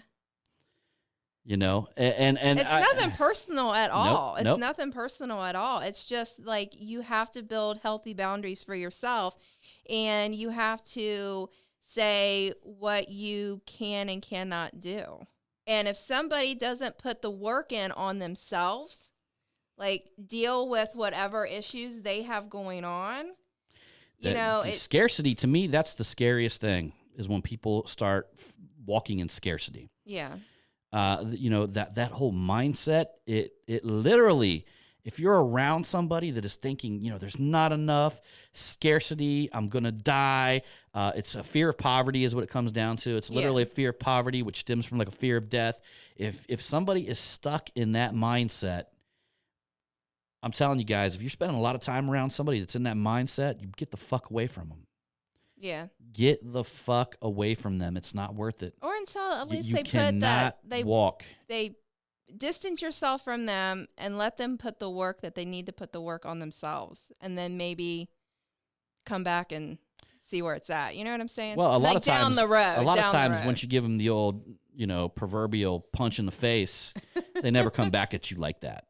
You know? And it's nothing personal at all. Nope. It's nothing personal at all. It's just, like, you have to build healthy boundaries for yourself. And you have to say what you can and cannot do. And if somebody doesn't put the work in on themselves, like deal with whatever issues they have going on, scarcity, to me, that's the scariest thing, is when people start walking in scarcity. Yeah. That whole mindset, it literally, if you're around somebody that is thinking, there's not enough, scarcity, I'm going to die. It's a fear of poverty is what it comes down to. It's literally a fear of poverty, which stems from like a fear of death. If somebody is stuck in that mindset, I'm telling you guys, if you're spending a lot of time around somebody that's in that mindset, you get the fuck away from them. Yeah. Get the fuck away from them. It's not worth it. Or until at least you they put that walk. They distance yourself from them and let them put the work that they need to put the work on themselves, and then maybe come back and see where it's at. You know what I'm saying? Well, a lot of times, down the road. A lot of times, once you give them the old, proverbial punch in the face, they never come back at you like that.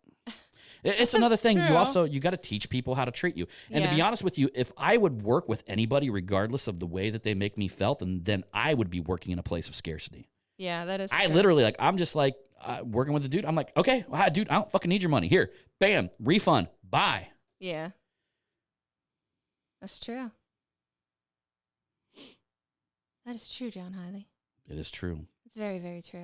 It's another thing. True. You got to teach people how to treat you. And to be honest with you, if I would work with anybody regardless of the way that they make me felt, and then I would be working in a place of scarcity. Yeah, that is I true. literally, I'm just like, working with a dude. I'm like, okay, well, dude, I don't fucking need your money. Here, bam, refund, bye. Yeah. That's true. That is true, John Hiley. It is true. It's very, very true.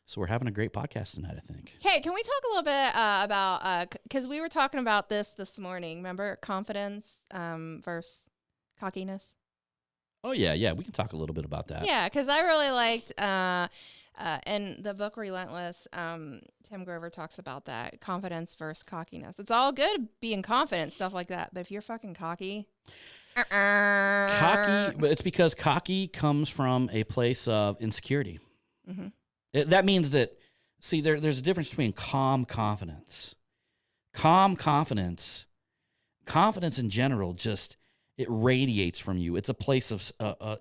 So we're having a great podcast tonight, I think. Hey, can we talk a little bit about, because we were talking about this morning, remember? Confidence versus cockiness. Oh, yeah. We can talk a little bit about that. Yeah, because I really liked, in the book Relentless, Tim Grover talks about that, confidence versus cockiness. It's all good being confident, stuff like that, but if you're fucking cocky... Cocky, but it's because cocky comes from a place of insecurity. Mm-hmm. That means that, see, there's a difference between calm confidence. Calm confidence in general, just, it radiates from you. It's a place of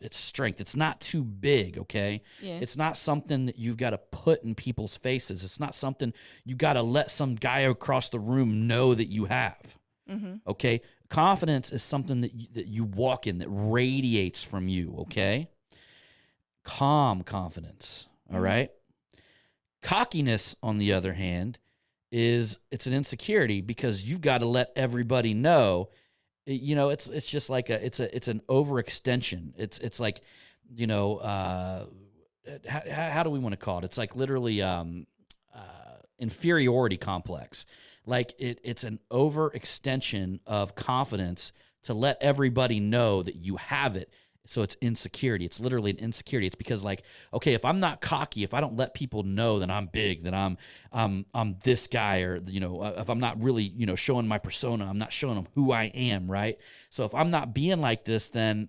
it's strength. It's not too big, okay? Yeah. It's not something that you've got to put in people's faces. It's not something you got to let some guy across the room know that you have, okay? Confidence is something that you walk in, that radiates from you, okay? Calm confidence, all right? Cockiness, on the other hand, it's an insecurity because you've got to let everybody know. You know, it's just like it's an overextension. It's like, you know, how do we want to call it? It's like literally inferiority complex. Like it's an overextension of confidence to let everybody know that you have it. So it's insecurity. It's literally an insecurity. It's because, like, okay, if I'm not cocky, if I don't let people know that I'm big, that I'm this guy, or, you know, if I'm not really, you know, showing my persona, I'm not showing them who I am, right? So if I'm not being like this, then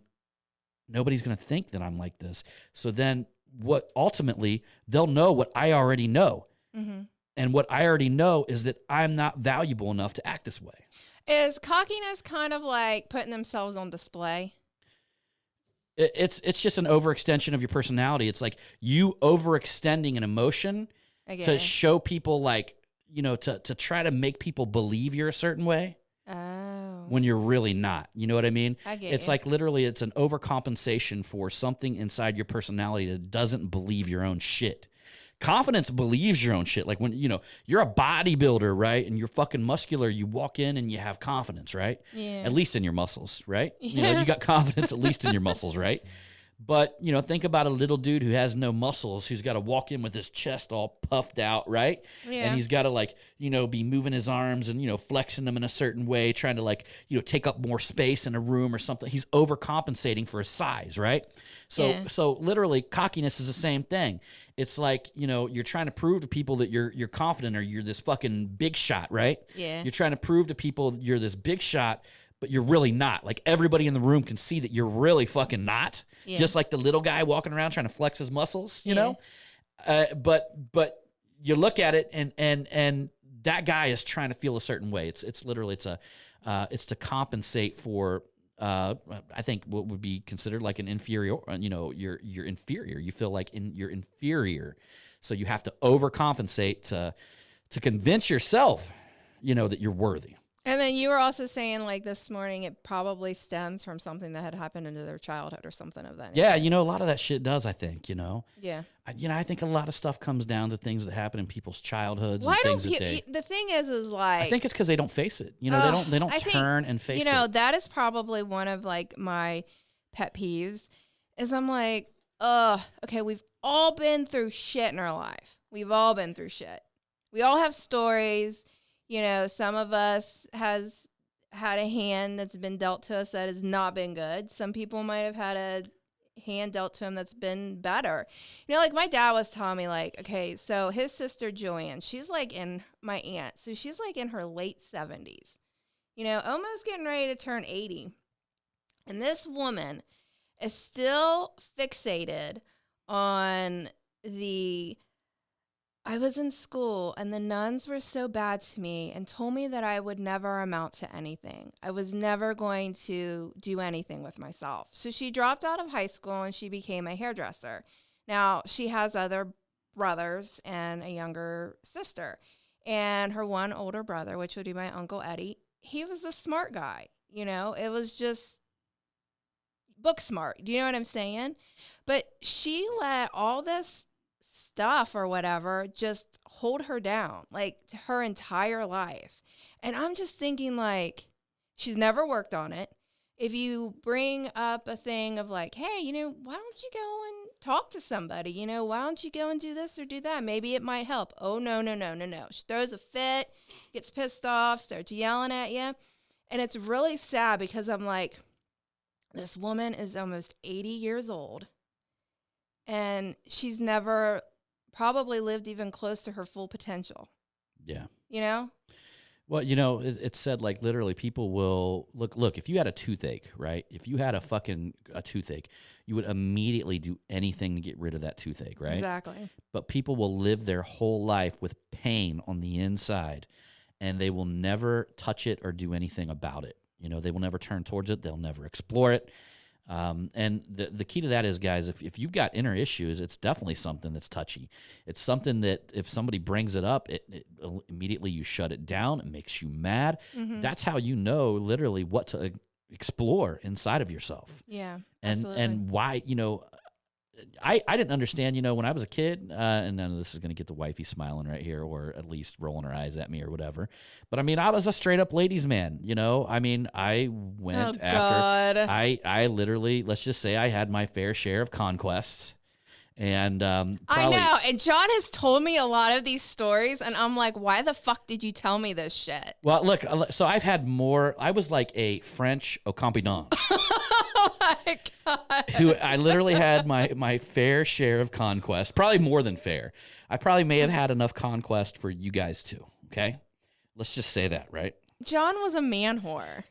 nobody's going to think that I'm like this. So then what ultimately they'll know what I already know. Mm-hmm. And what I already know is that I'm not valuable enough to act this way. Is cockiness kind of like putting themselves on display? It's just an overextension of your personality. It's like you overextending an emotion to show people, like, you know, to try to make people believe you're a certain way. Oh. When you're really not. You know what I mean? I get it's you. like literally it's an overcompensation for something inside your personality that doesn't believe your own shit. Confidence believes your own shit. Like when, you know, you're a bodybuilder, right? And you're fucking muscular. You walk in and you have confidence, right? Yeah. At least in your muscles, right? Yeah. You know, you got confidence at least in your muscles, right? But, you know, think about a little dude who has no muscles, who's got to walk in with his chest all puffed out, right? Yeah. And he's got to, like, you know, be moving his arms and, you know, flexing them in a certain way, trying to, like, you know, take up more space in a room or something. He's overcompensating for his size, right? So literally cockiness is the same thing. It's like, you know, you're trying to prove to people that you're confident, or you're this fucking big shot, right? Yeah. You're trying to prove to people that you're this big shot, but you're really not. Like, everybody in the room can see that you're really fucking not. Yeah. Just like the little guy walking around trying to flex his muscles, you know? But you look at it and that guy is trying to feel a certain way. It's literally, it's to compensate for, I think what would be considered like an inferior, you know, you're inferior. You feel like you're inferior. So you have to overcompensate to convince yourself, you know, that you're worthy. And then you were also saying, like, this morning, it probably stems from something that had happened in their childhood or something of that nature. Yeah, you know, a lot of that shit does, I think, you know. Yeah. I think a lot of stuff comes down to things that happen in people's childhoods. Why and don't things that the thing is like, I think it's because they don't face it. You know, they don't turn and face it. You know, that is probably one of, like, my pet peeves is I'm like, okay, we've all been through shit in our life. We've all been through shit. We all have stories. You know, some of us has had a hand that's been dealt to us that has not been good. Some people might have had a hand dealt to them that's been better. You know, like my dad was telling me, like, okay, so his sister Joanne, she's like my aunt, so she's like in her late 70s, you know, almost getting ready to turn 80. And this woman is still fixated on I was in school and the nuns were so bad to me and told me that I would never amount to anything. I was never going to do anything with myself. So she dropped out of high school and she became a hairdresser. Now, she has other brothers and a younger sister. And her one older brother, which would be my Uncle Eddie, he was the smart guy. You know, it was just book smart. Do you know what I'm saying? But she let all this stuff or whatever just hold her down, like her entire life. And I'm just thinking, like, she's never worked on it. If you bring up a thing of like, hey, why don't you go and talk to somebody? Why don't you go and do this or do that? Maybe it might help. Oh, no. She throws a fit, gets pissed off, starts yelling at you. And it's really sad because I'm like, this woman is almost 80 years old. And she's never probably lived even close to her full potential. Yeah. Well, it's said, like, literally people will look, if you had a toothache, right? If you had a toothache, you would immediately do anything to get rid of that toothache, right? Exactly. But people will live their whole life with pain on the inside, and they will never touch it or do anything about it. They will never turn towards it. They'll never explore it. And the key to that is, guys, if you've got inner issues, it's definitely something that's touchy. It's something that if somebody brings it up, it immediately you shut it down. It makes you mad. Mm-hmm. That's how you know literally what to explore inside of yourself. Yeah, and absolutely. And why, I didn't understand, when I was a kid, and none of this is going to get the wifey smiling right here, or at least rolling her eyes at me or whatever. But I mean, I was a straight up ladies man, I mean, I went after, I literally, let's just say I had my fair share of conquests. And I know. And John has told me a lot of these stories, and I'm like, why the fuck did you tell me this shit? Well, look, so I've had more. I was like a French au compagnon. Oh my God. Who I literally had my fair share of conquest, probably more than fair. I probably may have had enough conquest for you guys too. Okay, let's just say that, right? John was a man whore.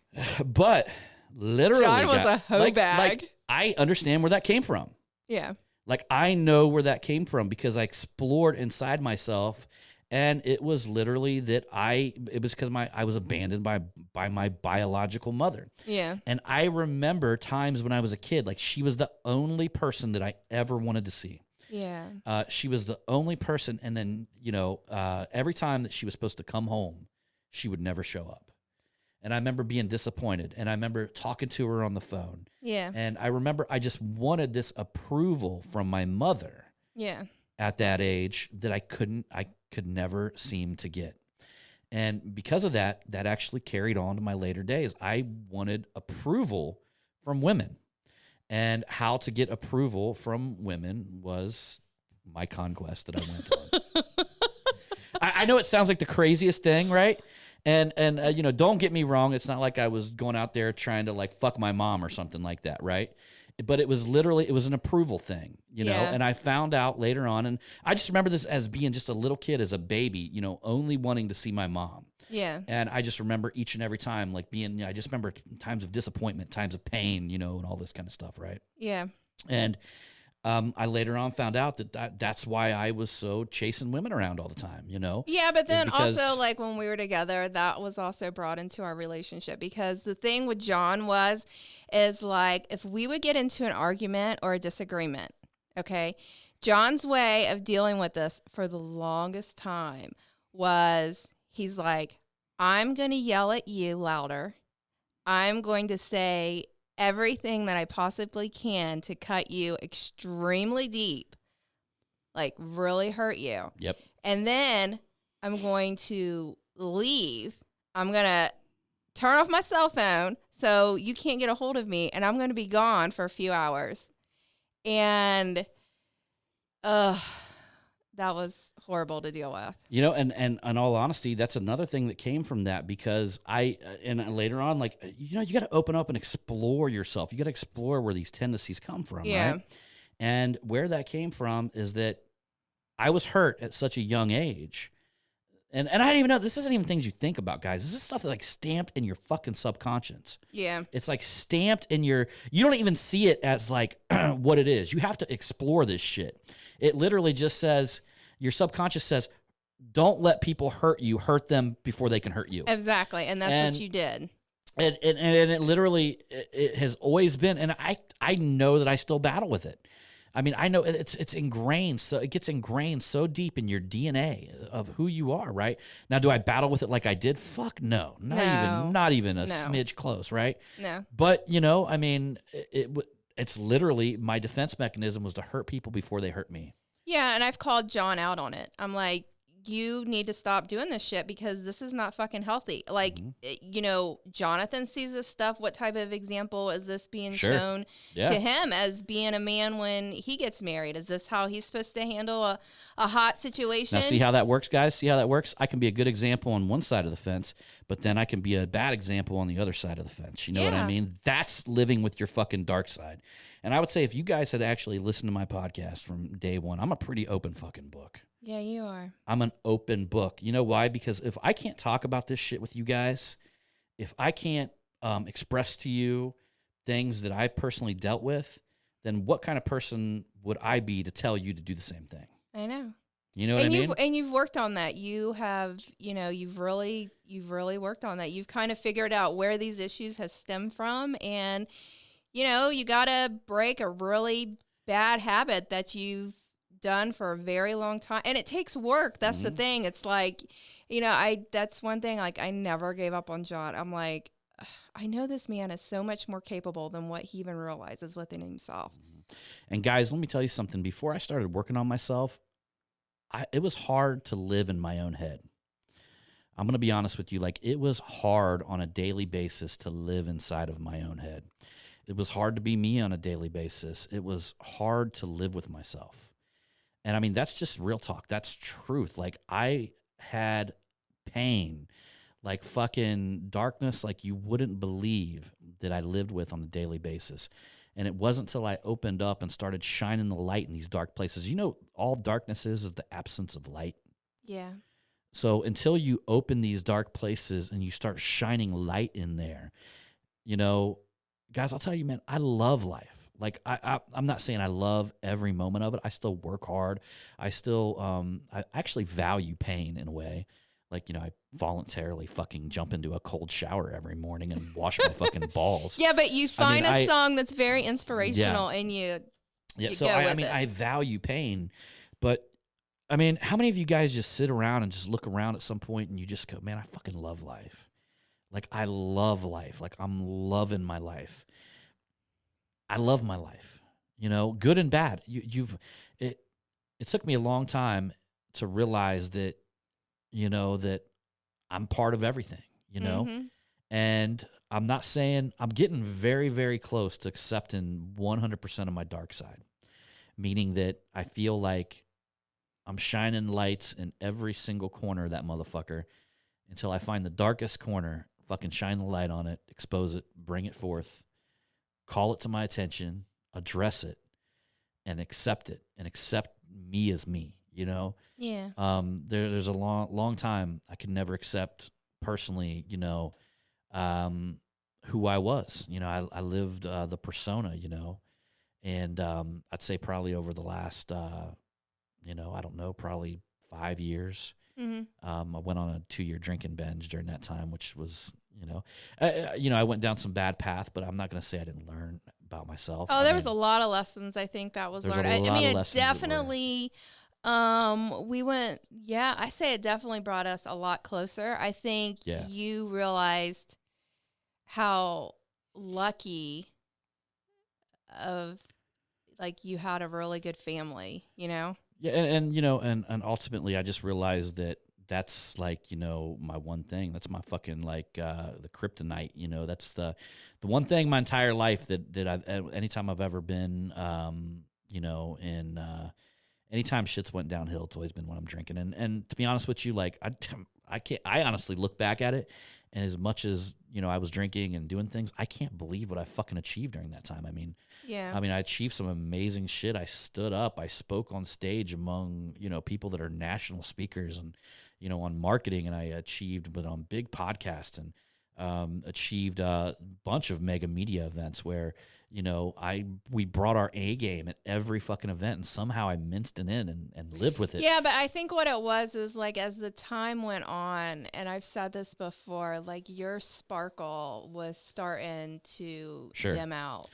But literally, John was a hoe bag. Like, I understand where that came from. Yeah. Like, I know where that came from because I explored inside myself, and it was literally that it was because I was abandoned by my biological mother. Yeah. And I remember times when I was a kid, like, she was the only person that I ever wanted to see. Yeah. She was the only person, and then, every time that she was supposed to come home, she would never show up. And I remember being disappointed, and I remember talking to her on the phone. Yeah. And I remember I just wanted this approval from my mother. Yeah. At that age that I could never seem to get. And because of that actually carried on to my later days. I wanted approval from women. And how to get approval from women was my conquest that I went on. I know it sounds like the craziest thing, right? And don't get me wrong. It's not like I was going out there trying to like fuck my mom or something like that, right? But it was an approval thing, know? And I found out later on, and I just remember this as being just a little kid, as a baby, only wanting to see my mom. Yeah. And I just remember each and every time, like I just remember times of disappointment, times of pain, and all this kind of stuff, right? Yeah. And I later on found out that's why I was so chasing women around all the time, Yeah, but then also, like, when we were together, that was also brought into our relationship, because the thing with John is like, if we would get into an argument or a disagreement, okay, John's way of dealing with this for the longest time was, he's like, I'm going to yell at you louder. I'm going to say everything that I possibly can to cut you extremely deep, like really hurt you. Yep. And then I'm going to leave. I'm going to turn off my cell phone so you can't get a hold of me, and I'm going to be gone for a few hours. And that was horrible to deal with. And in all honesty, that's another thing that came from that, because and later on, like, you got to open up and explore yourself. You got to explore where these tendencies come from, right? And where that came from is that I was hurt at such a young age. And I didn't even know, this isn't even things you think about, guys. This is stuff that's like stamped in your fucking subconscious. Yeah. It's like stamped in you don't even see it as like what it is. You have to explore this shit. It literally just says, your subconscious says, don't let people hurt you, hurt them before they can hurt you. Exactly. And that's what you did. And it literally, it has always been, and I know that I still battle with it. I mean, I know it's ingrained, so it gets ingrained so deep in your DNA of who you are, right? Now, do I battle with it like I did? Fuck no. Not even a smidge close, right? No. But, I mean, it's literally my defense mechanism was to hurt people before they hurt me. Yeah, and I've called John out on it. I'm like, you need to stop doing this shit because this is not fucking healthy. Like, Jonathan sees this stuff. What type of example is this being Sure. shown Yeah. to him as being a man when he gets married? Is this how he's supposed to handle a hot situation? Now, see how that works, guys? See how that works? I can be a good example on one side of the fence, but then I can be a bad example on the other side of the fence. You know what I Yeah. mean? That's living with your fucking dark side. And I would say if you guys had actually listened to my podcast from day one, I'm a pretty open fucking book. Yeah, you are. I'm an open book. You know why? Because if I can't talk about this shit with you guys, if I can't express to you things that I personally dealt with, then what kind of person would I be to tell you to do the same thing? I know. You know what I mean? And you've worked on that. You have, you've really worked on that. You've kind of figured out where these issues has stemmed from, and you got to break a really bad habit that you've done for a very long time, and it takes work. That's the thing. It's like, that's one thing. Like, I never gave up on John. I'm like, I know this man is so much more capable than what he even realizes within himself. And guys, let me tell you something. Before I started working on myself, it was hard to live in my own head. I'm going to be honest with you. Like, it was hard on a daily basis to live inside of my own head. It was hard to be me on a daily basis. It was hard to live with myself. And I mean, that's just real talk. That's truth. Like, I had pain, like fucking darkness, like you wouldn't believe that I lived with on a daily basis. And it wasn't until I opened up and started shining the light in these dark places. All darkness is the absence of light. Yeah. So until you open these dark places and you start shining light in there, guys, I'll tell you, man, I love life. Like, I'm not saying I love every moment of it. I still work hard. I still, I actually value pain in a way. Like, I voluntarily fucking jump into a cold shower every morning and wash my fucking balls. Yeah, but you find a song that's very inspirational and you so go I with mean, it. I value pain, but I mean, how many of you guys just sit around and just look around at some point and you just go, man, I fucking love life. Like, I love life. Like, I'm loving my life. I love my life, good and bad. It took me a long time to realize that, that I'm part of everything, and I'm not saying I'm getting very, very close to accepting 100% of my dark side, meaning that I feel like I'm shining lights in every single corner of that motherfucker until I find the darkest corner, fucking shine the light on it, expose it, bring it forth. Call it to my attention, address it, and accept it, and accept me as me, Yeah. There's a long time I could never accept personally, who I was. I lived the persona, and I'd say probably over the last, I don't know, probably 5 years. Mm-hmm. I went on a 2-year drinking binge during that time, which was, I went down some bad path, but I'm not going to say I didn't learn about myself. Oh, there was a lot of lessons I think that was learned. I mean, it definitely, I say it definitely brought us a lot closer. I think you realized how lucky you had a really good family, Yeah, and ultimately I just realized that that's like, my one thing. That's my fucking the kryptonite, that's the one thing my entire life that I've, anytime I've ever been, anytime shit's went downhill, it's always been when I'm drinking. And to be honest with you, like, I honestly look back at it, and as much as, I was drinking and doing things, I can't believe what I fucking achieved during that time. I mean, I achieved some amazing shit. I stood up, I spoke on stage among, people that are national speakers and, on marketing, and I achieved, but on big podcasts, and achieved a bunch of mega media events where, we brought our A game at every fucking event, and somehow I minced it in and lived with it. Yeah, but I think what it was is, like, as the time went on, and I've said this before, like, your sparkle was starting to dim out.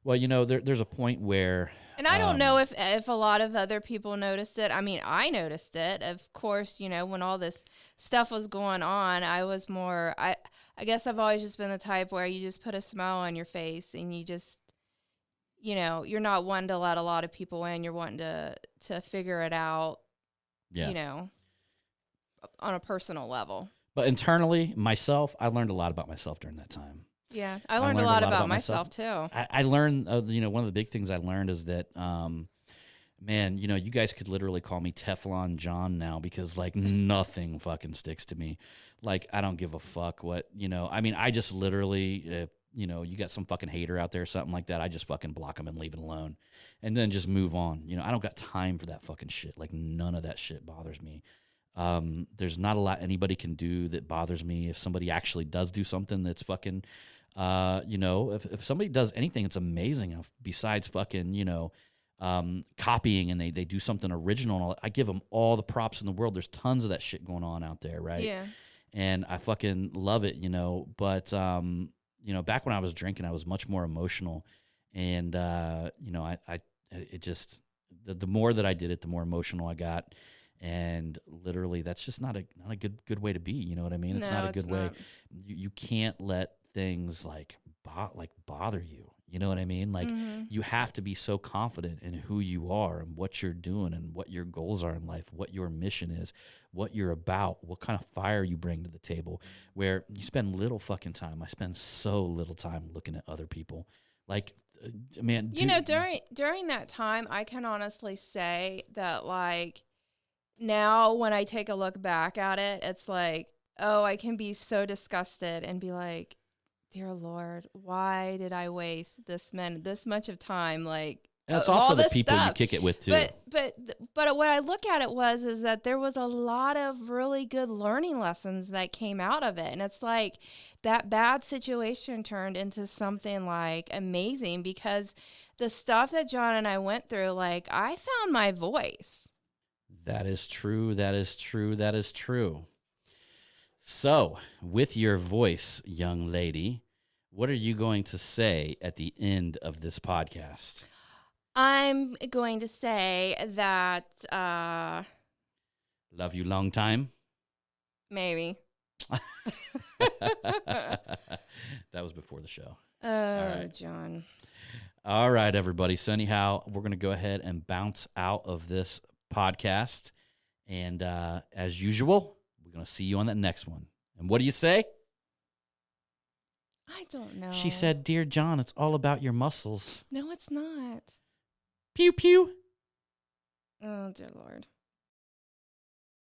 Well, there's a point where... And I don't know if a lot of other people noticed it. I mean, I noticed it. Of course, when all this stuff was going on, I was more... I guess I've always just been the type where you just put a smile on your face and you just... you're not one to let a lot of people in. You're wanting to figure it out, Yeah. On a personal level. But internally, myself, I learned a lot about myself during that time. Yeah, I learned a lot about myself too. I learned, one of the big things I learned is that, man, you guys could literally call me Teflon John now because, like, nothing fucking sticks to me. Like, I don't give a fuck what, I mean, I just literally, you got some fucking hater out there or something like that, I just fucking block them and leave it alone and then just move on. I don't got time for that fucking shit. Like, none of that shit bothers me. There's not a lot anybody can do that bothers me. If somebody actually does do something that's fucking, if somebody does anything, it's amazing. Besides fucking, copying and they do something original and all, I give them all the props in the world. There's tons of that shit going on out there, right? Yeah. And I fucking love it, But, back when I was drinking, I was much more emotional. And, it just, the more that I did it, the more emotional I got. And literally, that's just not a good way to be. You know what I mean? It's not a good way. You can't let things like bother you. You know what I mean? Like, you have to be so confident in who you are and what you're doing and what your goals are in life, what your mission is, what you're about, what kind of fire you bring to the table, where you spend little fucking time. I spend so little time looking at other people. Like, man, during that time, I can honestly say that, like, now when I take a look back at it, it's like, oh, I can be so disgusted and be like, dear Lord, why did I waste this much of time? Like, and it's also the people stuff. You kick it with too. But what I look at it is that there was a lot of really good learning lessons that came out of it. And it's like that bad situation turned into something like amazing because the stuff that John and I went through, like, I found my voice. That is true. That is true. That is true. So, with your voice, young lady, what are you going to say at the end of this podcast? I'm going to say that... love you long time? Maybe. That was before the show. Oh, right. John. All right, everybody. So anyhow, we're going to go ahead and bounce out of this podcast. And as usual, we're going to see you on that next one. And what do you say? I don't know. She said, Dear John, it's all about your muscles. No, it's not. Pew, pew. Oh, dear Lord.